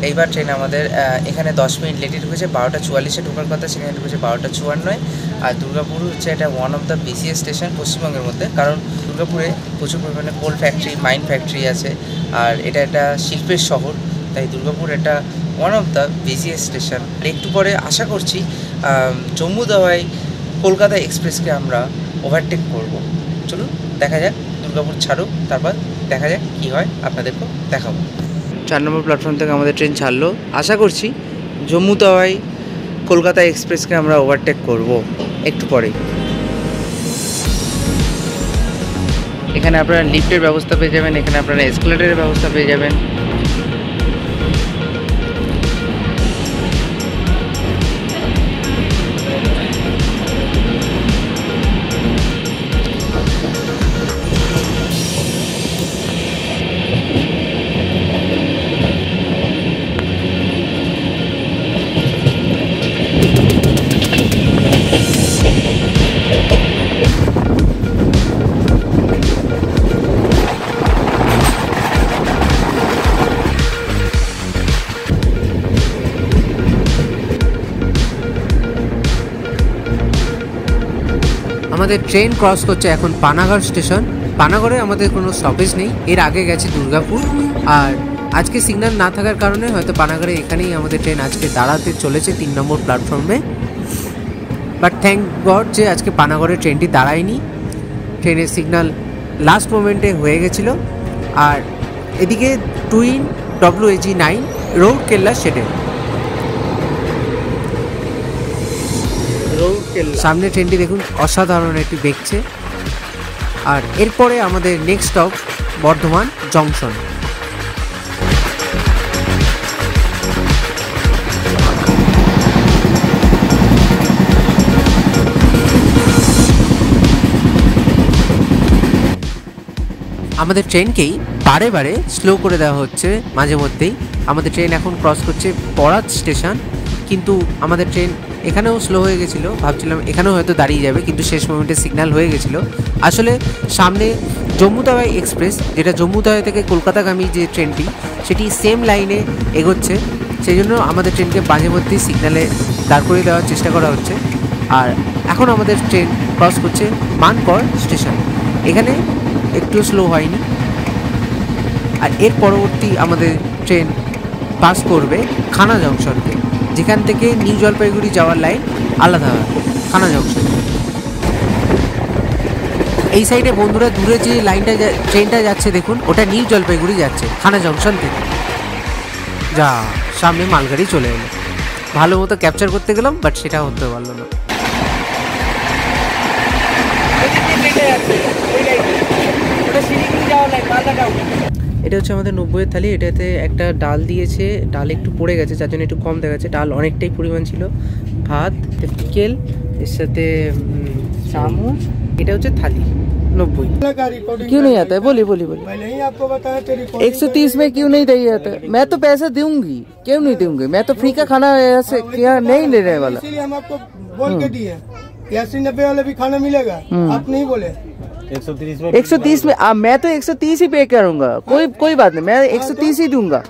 এইবার ট্রেন আমাদের এখানে 10 মিনিট লেটে ঢুকেছে। 12টা 44-এ ঢোকার কথা, সেখানে ঢুকেছে 12টা 54-এ। আর দুর্গাপুর হচ্ছে এটা ওয়ান অফ দ্য বিসিএস্ট স্টেশন পশ্চিমবঙ্গের মধ্যে, কারণ দুর্গাপুরে প্রচুর পরিমাণে কোল ফ্যাক্টরি, মাইন ফ্যাক্টরি আছে, আর এটা একটা শিল্পের শহর, তাই দুর্গাপুর এটা ওয়ান অফ দ্য বিসিএস্ট স্টেশন। একটু পরে আশা করছি জম্মু তাওয়াই কলকাতা এক্সপ্রেসকে আমরা ওভারটেক করব। চলুন দেখা যাক, দুর্গাপুর ছাড়ুক, তারপর দেখা যাক কী হয়, আপনাদেরকেও দেখাবো। 4 নম্বর প্ল্যাটফর্ম থেকে আমাদের ট্রেন ছাড়লো। আশা করছি জম্মু তাওয়াই কলকাতা এক্সপ্রেসকে আমরা ওভারটেক করব একটু পরেই। এখানে আপনারা লিফটের ব্যবস্থা পেয়ে যাবেন, এখানে আপনারা এসকেলেটরের ব্যবস্থা পেয়ে যাবেন। আমাদের ট্রেন ক্রস করছে এখন পানাগড় স্টেশন। পানাগড়ে আমাদের কোনো স্টপেজ নেই, এর আগে গেছে দুর্গাপুর। আর আজকে সিগন্যাল না থাকার কারণে হয়তো পানাগড়ে এখানেই আমাদের ট্রেন আজকে দাঁড়াতে চলেছে 3 নম্বর প্ল্যাটফর্মে। বাট থ্যাংক গড যে আজকে পানাগড়ে ট্রেনটি দাঁড়ায়নি, ট্রেনের সিগন্যাল লাস্ট মোমেন্টে হয়ে গেছিলো। আর এদিকে টুইন WAG9 রৌরকেল্লা শেডে সামনে ট্রেনটি দেখুন অসাধারণ একটি দেখছে। আর এরপরে আমাদের নেক্সট স্টপ বর্ধমান জংশন। আমাদের ট্রেনকেই বারে বারে স্লো করে দেওয়া হচ্ছে মাঝে মধ্যেই। আমাদের ট্রেন এখন ক্রস করছে বরাত স্টেশন, কিন্তু আমাদের ট্রেন এখানেও স্লো হয়ে গেছিলো, ভাবছিলাম এখানেও হয়তো দাঁড়িয়ে যাবে, কিন্তু শেষ মোমেন্টে সিগন্যাল হয়ে গেছিলো। আসলে সামনে জম্মু তাওয়াই এক্সপ্রেস, যেটা জম্মু তাওয়াই থেকে কলকাতাগামী যে ট্রেনটি, সেটি সেম লাইনে এগোচ্ছে, সেই জন্য আমাদের ট্রেনকে মাঝে মধ্যেই সিগন্যালে দাঁড় করিয়ে দেওয়ার চেষ্টা করা হচ্ছে। আর এখন আমাদের ট্রেন ক্রস করছে মানকড় স্টেশন, এখানে একটু স্লো হয়নি। আর এর পরবর্তী আমাদের ট্রেন পাস করবে খানা জংশনকে, যেখান থেকে নিউ জলপাইগুড়ি যাওয়ার লাইন আলাদা হয় খানা জংশন। এই সাইডে বন্ধুরা দূরে যে লাইনটা ট্রেনটা যাচ্ছে দেখুন, ওটা নিউ জলপাইগুড়ি যাচ্ছে খানা জংশন থেকে। যা সামনে মালগাড়ি চলে এলো, ভালো মতো ক্যাপচার করতে গেলাম বাট সেটা হতে পারলো না। এটা হচ্ছে আমাদের 90-এর থালি। এটাতে একটা ডাল দিয়েছে, ডাল একটু পড়ে গেছে যার জন্য একটু কম দেখাচ্ছে, ডাল অনেকটাই পরিমাণ ছিল। ভাত, পিকেল, এর সাথে চামচ। এটা হচ্ছে থালি 90। क्यों नहीं आता है? बोली बोली बोली। मैंने ही आपको बताया तेरी 130 में क्यों नहीं दिया जाता? मैं तो पैसा दूंगी, क्यों नहीं दूंगी? मैं तो फ्री का खाना ऐसे क्या नहीं लेने वाला। इसीलिए हम आपको बोल के दिए 80-90 वाला भी खाना मिलेगा, आप नहीं बोले 130 में मैं तो 130 ही पे करूंगा, कोई बात नहीं, मैं 130 ही दूंगा।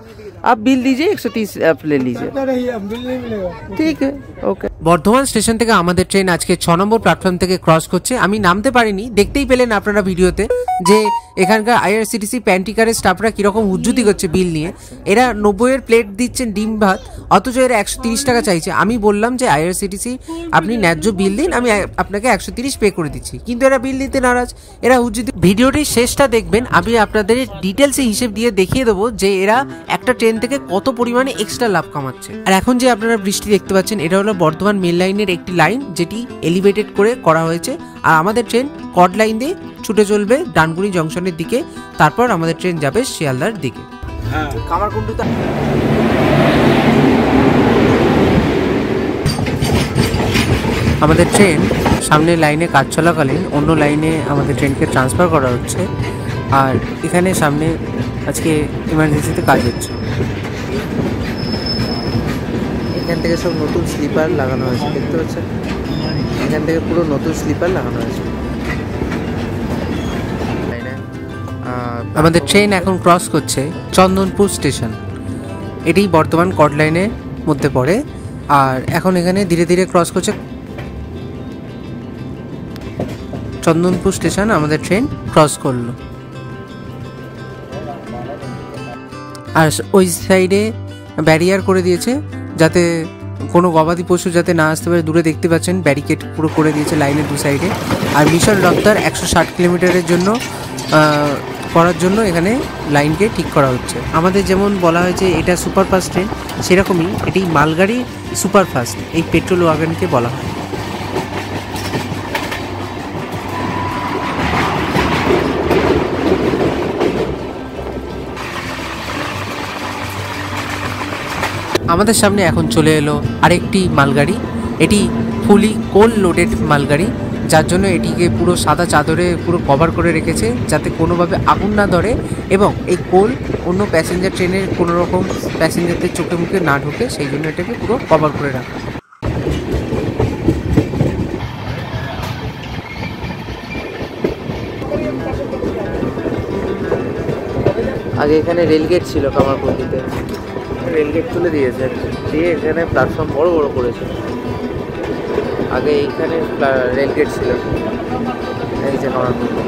आप बिल दीजिए, 130 आप ले लीजिए। इतना रही है, बिल नहीं मिलेगा। ठीक है, ओके। বর্ধমান স্টেশন থেকে আমাদের ট্রেন আজকে 6 নম্বর প্ল্যাটফর্ম থেকে ক্রস করছে। আমি নামতে পারিনি, দেখতেই পেলেন আপনারা ভিডিওতে যে এখানকার আইআরসিটিসি প্যান্টিকারের স্টাফরা কীরকম উজ্জুতি করছে বিল নিয়ে। এরা 90-এর প্লেট দিচ্ছেন ডিম ভাত, অথচ এরা 130 টাকা চাইছে। আমি বললাম যে আইআরসিটিসি আপনি ন্যায্য বিল দিন, আমি আপনাকে 130 পে করে দিচ্ছি, কিন্তু এরা বিল দিতে নারাজ, এরা উজ্জুতি। ভিডিওটির শেষটা দেখবেন, আমি আপনাদের ডিটেলসে হিসেব দিয়ে দেখিয়ে দেবো যে এরা একটা ট্রেন থেকে কত পরিমাণে এক্সট্রা লাভ কামাচ্ছে। আর এখন যে আপনারা বৃষ্টি দেখতে পাচ্ছেন, এটা হলো বর্ধমান মেল লাইনের একটি লাইন যেটি এলিভেটেড করে করা হয়েছে। আর আমাদের ট্রেন কড লাইন দিয়ে ছুটে চলবে ডানকুনি জংশনের দিকে, তারপর আমাদের ট্রেন যাবে শিয়ালদার দিকে। কামারকুণ্ডুতে আমাদের ট্রেন সামনের লাইনে কাজ চলাকালীন অন্য লাইনে আমাদের ট্রেনকে ট্রান্সফার করা হচ্ছে। আর এখানে সামনে আজকে ইমার্জেন্সিতে কাজ হচ্ছে। এখান থেকে সব নতুন স্লিপার লাগানো হয়েছে, দেখতে পাচ্ছেন? এখান থেকে পুরো নতুন স্লিপার লাগানো হয়েছে। আমাদের ট্রেন এখন ক্রস করছে চন্দনপুর স্টেশন, এটি বর্তমান কড লাইনের মধ্যে পড়ে। আর এখন এখানে ধীরে ধীরে ক্রস করছে চন্দনপুর স্টেশন। আমাদের ট্রেন ক্রস করলো। আর ওই সাইডে ব্যারিয়ার করে দিয়েছে যাতে কোনো গবাদি পশু যাতে না আসতে পারে। দূরে দেখতে পাচ্ছেন ব্যারিকেড পুরো করে দিয়েছে লাইনের দু সাইডে। আর মিশন রফতার 160 কিলোমিটারের জন্য করার জন্য এখানে লাইনকে ঠিক করা হচ্ছে। আমাদের যেমন বলা হয়েছে এটা সুপারফাস্ট ট্রেন, সেরকমই এটি মালগাড়ি সুপারফাস্ট, এই পেট্রোল ওয়াগনকে বলা হয়। আমাদের সামনে এখন চলে এলো আরেকটি মালগাড়ি। এটি ফুলি কোল লোডেড মালগাড়ি, যার জন্য এটিকে পুরো সাদা চাদরে পুরো কভার করে রেখেছে যাতে কোনোভাবে আগুন না ধরে এবং এই কোল অন্য প্যাসেঞ্জার ট্রেনের কোনো রকম প্যাসেঞ্জারদের চোখে মুখে না ঢোকে, সেই জন্য এটাকে পুরো কভার করে রাখা। আগে এখানে রেলগেট ছিল কামারকুণ্ডুতে, রেলগেট তুলে দিয়েছে, দিয়ে এখানে প্ল্যাটফর্ম বড় বড় করেছে। আগে এইখানে রেলগেট ছিল, এই যে কামারকুণ্ডু।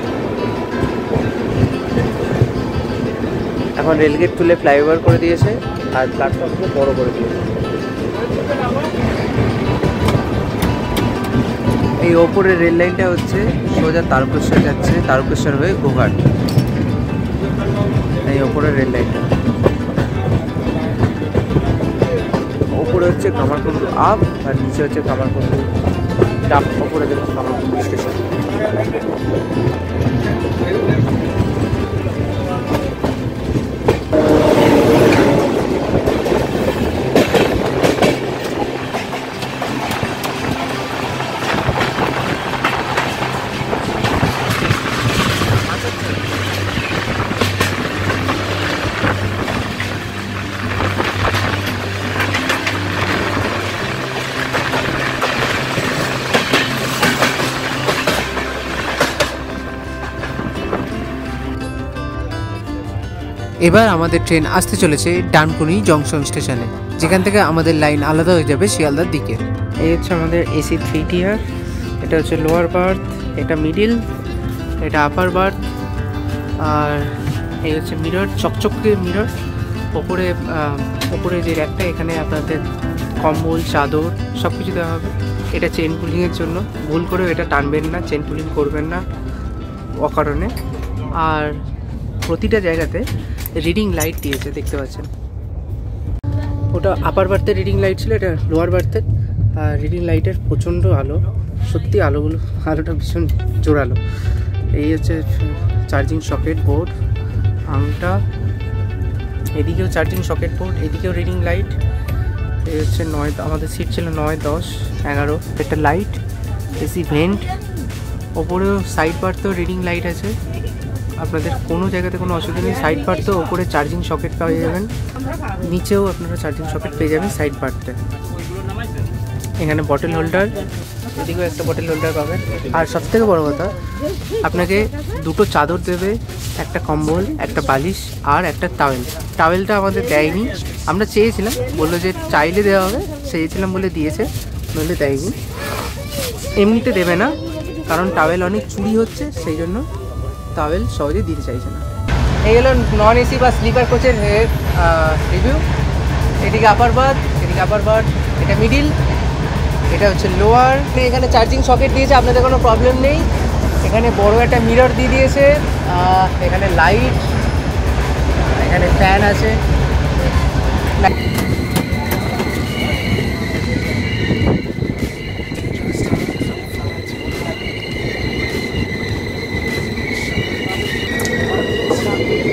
এখন রেলগেট তুলে ফ্লাইওভার করে দিয়েছে আর প্ল্যাটফর্মকে বড় করে দিয়েছে। এই ওপরের রেল লাইনটা হচ্ছে সোজা তারকেশ্বর যাচ্ছে, তারকেশ্বর হয়ে গোঘাট। এই ওপরের রেল লাইনটা, ওপরে হচ্ছে কামারকুণ্ডু আপ আর নিচে হচ্ছে কামারকুণ্ডু ডাপ। ওপরে দেখুন কামারকুণ্ডু স্টেশন। এবার আমাদের ট্রেন আসতে চলেছে ডানকুনি জংশন স্টেশনে, যেখান থেকে আমাদের লাইন আলাদা হয়ে যাবে শিয়ালদার দিকে। এই হচ্ছে আমাদের এসি 3 টিয়ার, এটা হচ্ছে লোয়ার বার্থ, এটা মিডিল, এটা আপার বার্থ। আর এই হচ্ছে মিরর, চকচকে মিরর। ওপরে যে র্যাকটা, এখানে আপনাদের কম্বল চাদর সব কিছু দেওয়া হবে। এটা চেন পুলিংয়ের জন্য, ভুল করেও এটা টানবেন না, চেন পুলিং করবেন না অকারণে। আর প্রতিটা জায়গাতে রিডিং লাইট দিয়েছে, দেখতে পাচ্ছেন। ওটা আপার বার্থের রিডিং লাইট ছিল, এটা লোয়ার বার্থের। আর রিডিং লাইটের প্রচণ্ড আলো, সত্যি আলোটা ভীষণ জোরালো। এই হচ্ছে চার্জিং সকেট বোর্ড, আংটা, এদিকেও চার্জিং সকেট বোর্ড, এদিকেও রিডিং লাইট। এই হচ্ছে 9, আমাদের সিট ছিল 9, 10, 11। একটা লাইট, এসি ভেন্ট। ওপরেও সাইড বার্থেও রিডিং লাইট আছে। আপনাদের কোনো জায়গাতে কোনো অসুবিধা নেই। সাইড পার্টতেও ওপরে চার্জিং সকেট পেয়ে যাবেন, নিচেও আপনারা চার্জিং সকেট পেয়ে যাবেন সাইড পার্টতে। এখানে বটল হোল্ডার, এদিকেও একটা বটল হোল্ডার পাবেন। আর সবথেকে বড় কথা, আপনাকে দুটো চাদর দেবে, একটা কম্বল, একটা বালিশ আর একটা টাওয়েল। টাওয়েলটা আমাদের দেয়নি, আমরা চেয়েছিলাম, বললো যে চাইলে দেওয়া হবে, চেয়েছিলাম বলে দিয়েছে, নইলে দেয়নি। এমনিতে দেবে না, কারণ টাওয়েল অনেক চুরি হচ্ছে, সেই জন্য টাওয়েল সহজে দিতে চাইছে না। এই হলো নন এসি বা স্লিপার কোচের রিভিউ। এদিকে আপার বার্থ, এটা মিডিল, এটা হচ্ছে লোয়ার। এখানে চার্জিং সকেট দিয়েছে, আপনাদের কোনো প্রবলেম নেই। এখানে বড় একটা মিরর দিয়ে দিয়েছে, এখানে লাইট, এখানে ফ্যান আছে।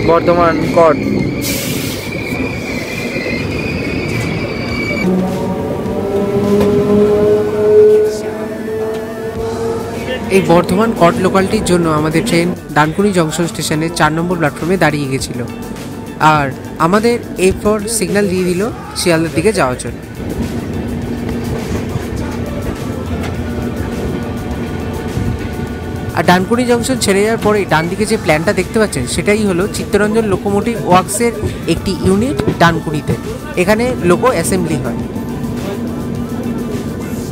বর্ধমান কট। এই বর্ধমান কট লোকালটির জন্য আমাদের ট্রেন ডানকুনি জংশন স্টেশনে 4 নম্বর প্ল্যাটফর্মে দাঁড়িয়ে গেছিল, আর আমাদের এরপর সিগন্যাল দিয়ে দিল শিয়ালদার দিকে যাওয়ার জন্য। আর ডানকুনি জংশন ছেড়ে যাওয়ার পরে ডান দিকে যে প্ল্যানটা দেখতে পাচ্ছেন, সেটাই হলো চিত্তরঞ্জন লোকোমোটিভ ওয়ার্কসের একটি ইউনিট ডানকুনিতে। এখানে লোকো অ্যাসেম্বলি হয়।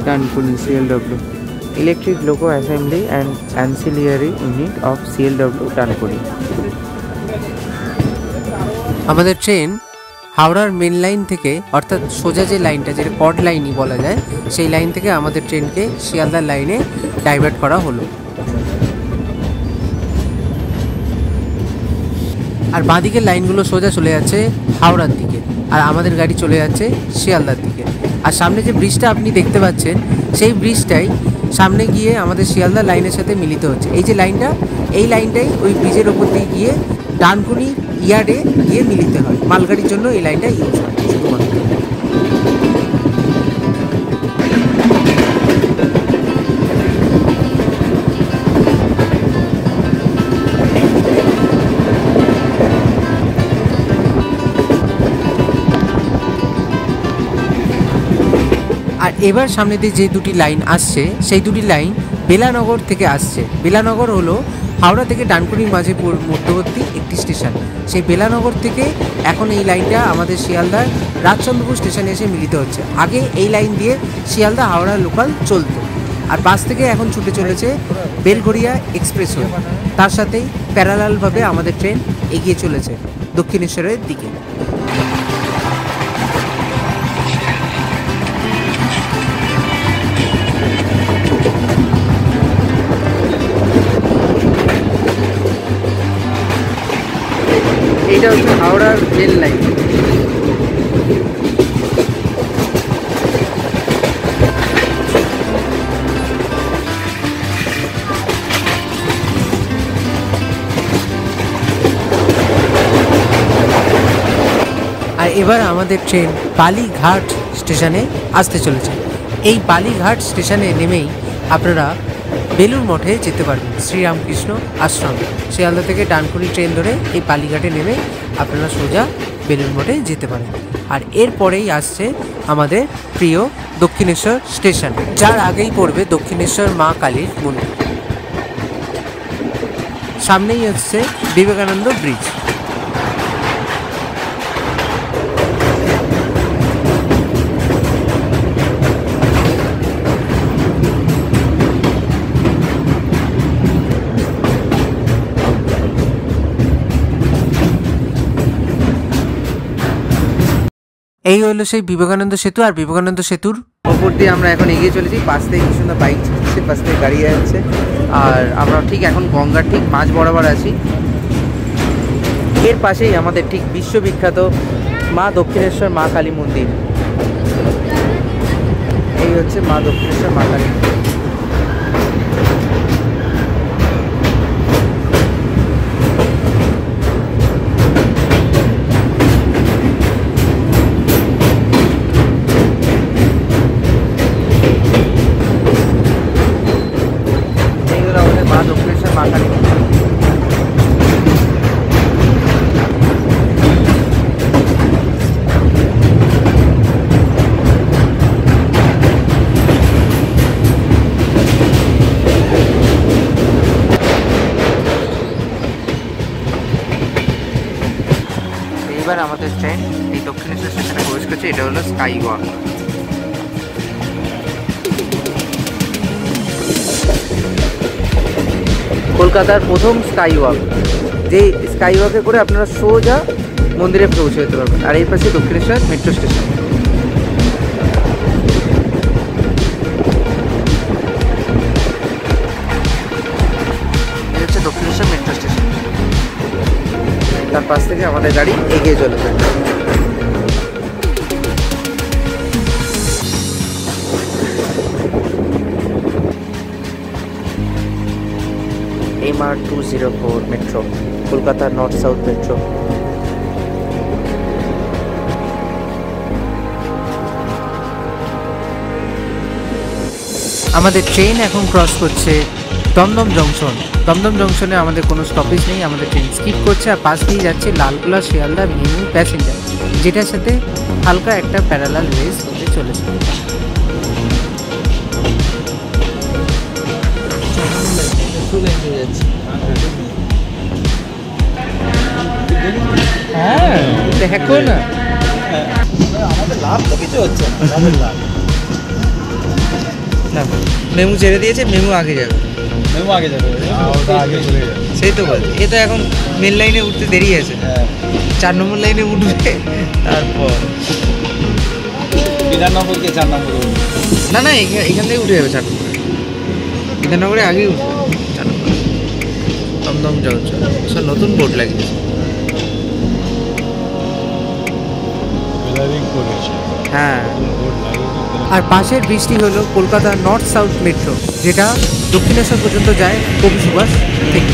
Dankuni CLW, electric loco assembly and ancillary unit of CLW Dankuni. আমাদের ট্রেন হাওড়ার মেন লাইন থেকে, অর্থাৎ সোজা যে লাইনটা, যেটা কড লাইনই বলা যায়, সেই লাইন থেকে আমাদের ট্রেনকে শিয়ালদার লাইনে ডাইভার্ট করা হলো। আর বাঁদিকের লাইনগুলো সোজা চলে যাচ্ছে হাওড়ার দিকে, আর আমাদের গাড়ি চলে যাচ্ছে শিয়ালদার দিকে। আর সামনে যে ব্রিজটা আপনি দেখতে পাচ্ছেন, সেই ব্রিজটাই সামনে গিয়ে আমাদের শিয়ালদার লাইনের সাথে মিলিত হচ্ছে। এই যে লাইনটা, এই লাইনটাই ওই ব্রিজের ওপর দিয়ে গিয়ে ডানকুনি ইয়ার্ডে গিয়ে মিলিত হয়। মালগাড়ির জন্য এই লাইনটা ইউজ হয় শুধুমাত্র। আর এবার সামনে দিয়ে যে দুটি লাইন আসছে, সেই দুটি লাইন বেলানগর থেকে আসছে। বেলানগর হলো হাওড়া থেকে ডানকুনির মাঝে মধ্যবর্তী একটি স্টেশন। সেই বেলানগর থেকে এখন এই লাইনটা আমাদের শিয়ালদার রাজচন্দ্রপুর স্টেশনে এসে মিলিত হচ্ছে। আগে এই লাইন দিয়ে শিয়ালদা হাওড়া লোকাল চলতো, আর পাশ থেকে এখন ছুটে চলেছে বেলঘরিয়া এক্সপ্রেসওয়ে। তার সাথেই প্যারালালভাবে আমাদের ট্রেন এগিয়ে চলেছে দক্ষিণেশ্বরের দিকে। এইটা হচ্ছে হাওড়ার রেল লাইন। আর এবার আমাদের ট্রেন বালিঘাট স্টেশনে আসতে চলেছে। এই বালিঘাট স্টেশনে নেমেই আপনারা বেলুর মঠে যেতে পারবেন, শ্রীরামকৃষ্ণ আশ্রম। শিয়ালদা থেকে ডানকুনি ট্রেন ধরে এই বালিঘাটে নেমে আপনারা সোজা বেলুর মঠে যেতে পারেন। আর এরপরেই আসছে আমাদের প্রিয় দক্ষিণেশ্বর স্টেশন, যার আগেই পড়বে দক্ষিণেশ্বর মা কালীর মন্দির। সামনেই হচ্ছে বিবেকানন্দ ব্রিজ। এই হলো সেই বিবেকানন্দ সেতু। আর বিবেকানন্দ সেতুর ওপর দিয়ে আমরা এখন এগিয়ে চলেছি। পাশ থেকে কি সুন্দর বাইক যাচ্ছে, পাশ থেকে গাড়ি যাচ্ছে। আর আমরা ঠিক এখন গঙ্গার ঠিক মাঝ বরাবর আছি। এর পাশেই আমাদের ঠিক বিশ্ববিখ্যাত মা দক্ষিণেশ্বর মা কালী মন্দির। এই হচ্ছে মা দক্ষিণেশ্বর মা কালী। এবার আমাদের ট্রেন এই দক্ষিণেশ্বর স্টেশনে প্রবেশ করছে। এটা হলো স্কাই ওয়াক। কলকাতার প্রথম স্কাই ওয়াক, যে স্কাই ওয়াকে করে আপনারা সোজা মন্দিরে পৌঁছে যেতে পারবেন। আর এই পাশে দক্ষিণেশ্বর মেট্রো স্টেশন। এই হচ্ছে দক্ষিণেশ্বর মেট্রো স্টেশন। তার পাশ থেকে আমাদের গাড়ি এগিয়ে চলেছে। MR204 metro, Kolkata north south metro. আমাদের ট্রেন এখন ক্রস করছে দমদম জংশন। দমদম জংশনে আমাদের কোনো স্টপেজ নেই, আমাদের ট্রেন স্কিপ করছে। আর পাশ দিয়ে যাচ্ছে লালগোলা শিয়ালদা মেমু প্যাসেঞ্জার, যেটার সাথে হালকা একটা প্যারালাল রেস হতে চলেছে। হ্যাঁ দেখো না, আমাদের লাভ তো কিছু হচ্ছে না। না মেমু ছেড়ে দিয়েছে, মেমু আগে যাবে। সেই তো বলছি, এ তো এখন মেন লাইনে উঠতে দেরি আছে। 4 নম্বর লাইনে উঠবে, তারপর বিধাননগরকে 4 নম্বর। না না এখান থেকে উঠে যাবে 4 নম্বরে। বিধাননগরে আগেই উঠবে 4 নম্বর। দমদম জংশন সব নতুন বোর্ড লাগিয়েছে। হ্যাঁ, আর পাশের বৃষ্টি হলো কলকাতা নর্থ সাউথ মেট্রো, যেটা দক্ষিণেশ্বর পর্যন্ত যায় কবি সুভাষ থেকে।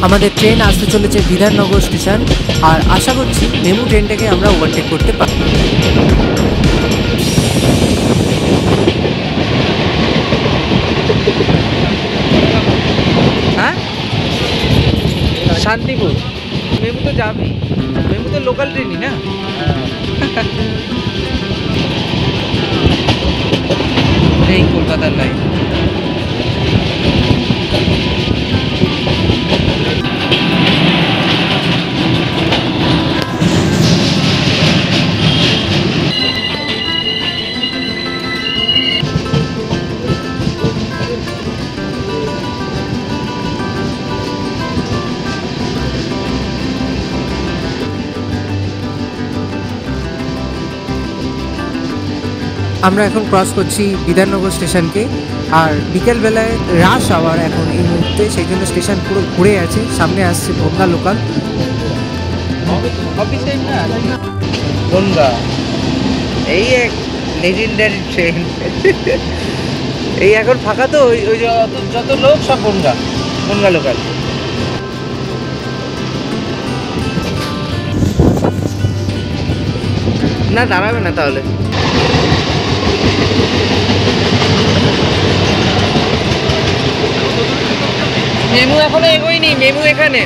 আমাদের ট্রেন আসতে চলেছে বিধাননগর স্টেশন, আর আশা করছি মেমু ট্রেনটাকে আমরা ওভারটেক করতে পারি। হ্যাঁ শান্তিপুর মেমু তো যাবেই, মেমু তো লোকাল ট্রেনই না। এই কলকাতার লাইন। আমরা এখন ক্রস করছি বিধাননগর স্টেশনকে। আর বিকেলবেলায় রাশ আওয়ার এখন এই মুহূর্তে, সেই জন্য স্টেশন পুরো ঘুরে আছে। সামনে আসছে বনগা লোকাল। বনগা এই এক লেজেন্ডারি ট্রেন। এই এখন ফাঁকা তো, ওই যত লোক সব বনগা লোকাল। না দাঁড়াবে না তাহলে। মেমু এখনো এগোয়নি, মেমু এখানে।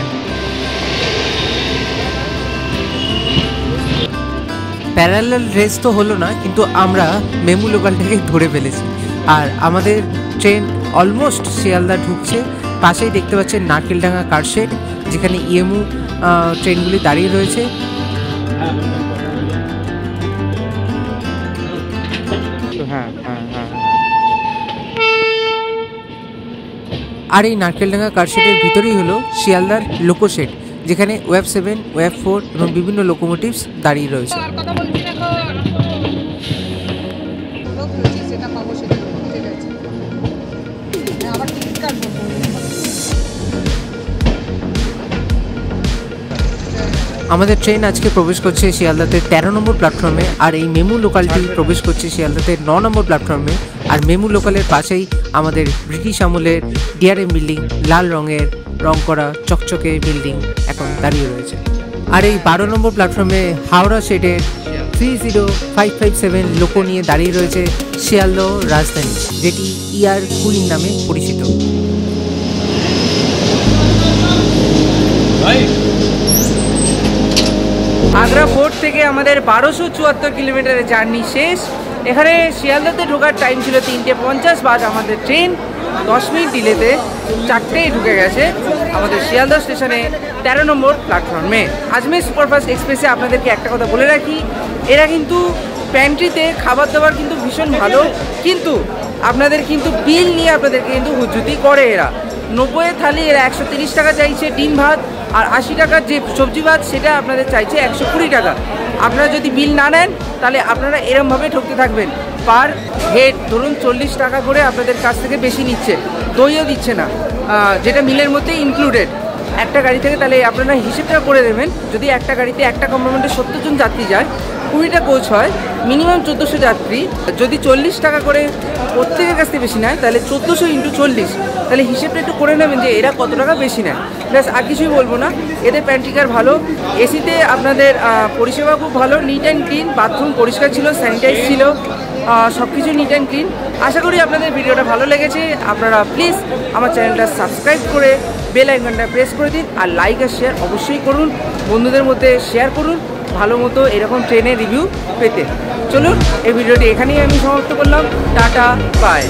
প্যারালাল রেস তো হলো না, কিন্তু আমরা মেমু লোকালটাকে ধরে ফেলেছি। আর আমাদের ট্রেন অলমোস্ট শিয়ালদা ঢুকছে। পাশেই দেখতে পাচ্ছেন নারকেলডাঙ্গা কারশেড, যেখানে ইএমইউ ট্রেনগুলি দাঁড়িয়ে রয়েছে। হ্যাঁ হ্যাঁ হ্যাঁ। আর এই নারকেলডাঙ্গা কারশেডের ভিতরেই হলো শিয়ালদার লোকোশেড, যেখানে ওয়েব 7, ওয়েব 4 এবং বিভিন্ন লোকোমোটিভস দাঁড়িয়ে রয়েছে। আমাদের ট্রেন আজকে প্রবেশ করছে শিয়ালদাতে 13 নম্বর প্ল্যাটফর্মে, আর এই মেমু লোকালটি প্রবেশ করছে শিয়ালদাতে 9 নম্বর প্ল্যাটফর্মে। আর মেমু লোকালের পাশেই আমাদের ব্রিটিশ আমলের ডিআরএম বিল্ডিং, লাল রঙের রং করা চকচকে বিল্ডিং এখন দাঁড়িয়ে রয়েছে। আর এই 12 নম্বর প্ল্যাটফর্মে হাওড়া শেডের 30557 লোকো নিয়ে দাঁড়িয়ে রয়েছে শিয়ালদহ রাজধানী, যেটি ইয়ার কুইন নামে পরিচিত। আগ্রা ফোর্ট থেকে আমাদের 1274 কিলোমিটারের জার্নি শেষ। এখানে শিয়ালদাতে ঢোকার টাইম ছিল 3:50, বাদ আমাদের ট্রেন 10 মিনিট ডিলেতে 4টেই ঢুকে গেছে আমাদের শিয়ালদহ স্টেশনে 13 নম্বর প্ল্যাটফর্মে। আজমের সুপারফাস্ট এক্সপ্রেসে আপনাদেরকে একটা কথা বলে রাখি, এরা কিন্তু প্যান্ট্রিতে খাবার দাবার কিন্তু ভীষণ ভালো, কিন্তু আপনাদের কিন্তু বিল নিয়ে আপনাদেরকে কিন্তু হুজ্জুতি করে। এরা 90 থালি এরা 130 টাকা চাইছে ডিম ভাত, আর 80 টাকার যে সবজি ভাত সেটা আপনাদের চাইছে 120 টাকা। আপনারা যদি বিল না নেন তাহলে আপনারা এরমভাবে ঠকতে থাকবেন। পার হেড ধরুন 40 টাকা করে আপনাদের কাছ থেকে বেশি নিচ্ছে, দইও দিচ্ছে না, যেটা মিলের মধ্যে ইনক্লুডেড একটা গাড়ি থেকে। তাহলে আপনারা হিসেবটা করে দেবেন, যদি একটা গাড়িতে একটা কম্পার্টমেন্টে 70 জন যাত্রী যায়, 20টা কোচ হয়, মিনিমাম 1400 যাত্রী, যদি 40 টাকা করে প্রত্যেকের কাছ থেকে বেশি নেয় তাহলে 1400 × 40, তাহলে হিসেবটা একটু করে নেবেন যে এরা কত টাকা বেশি নেয়। প্লাস আর কিছুই বলবো না, এদের প্যান্ট্রিকার ভালো, এসিতে আপনাদের পরিষেবা খুব ভালো, নিট অ্যান্ড ক্লিন, বাথরুম পরিষ্কার ছিল, স্যানিটাইজ ছিল, সব কিছু নিট অ্যান্ড ক্লিন। আশা করি আপনাদের ভিডিওটা ভালো লেগেছে। আপনারা প্লিজ আমার চ্যানেলটা সাবস্ক্রাইব করে বেল আইকনটা প্রেস করে দিন, আর লাইক আর শেয়ার অবশ্যই করুন, বন্ধুদের মধ্যে শেয়ার করুন ভালো মতো এরকম ট্রেনের রিভিউ পেতে। চলুন এই ভিডিওটি এখানেই আমি সমাপ্ত করলাম। Tata, by.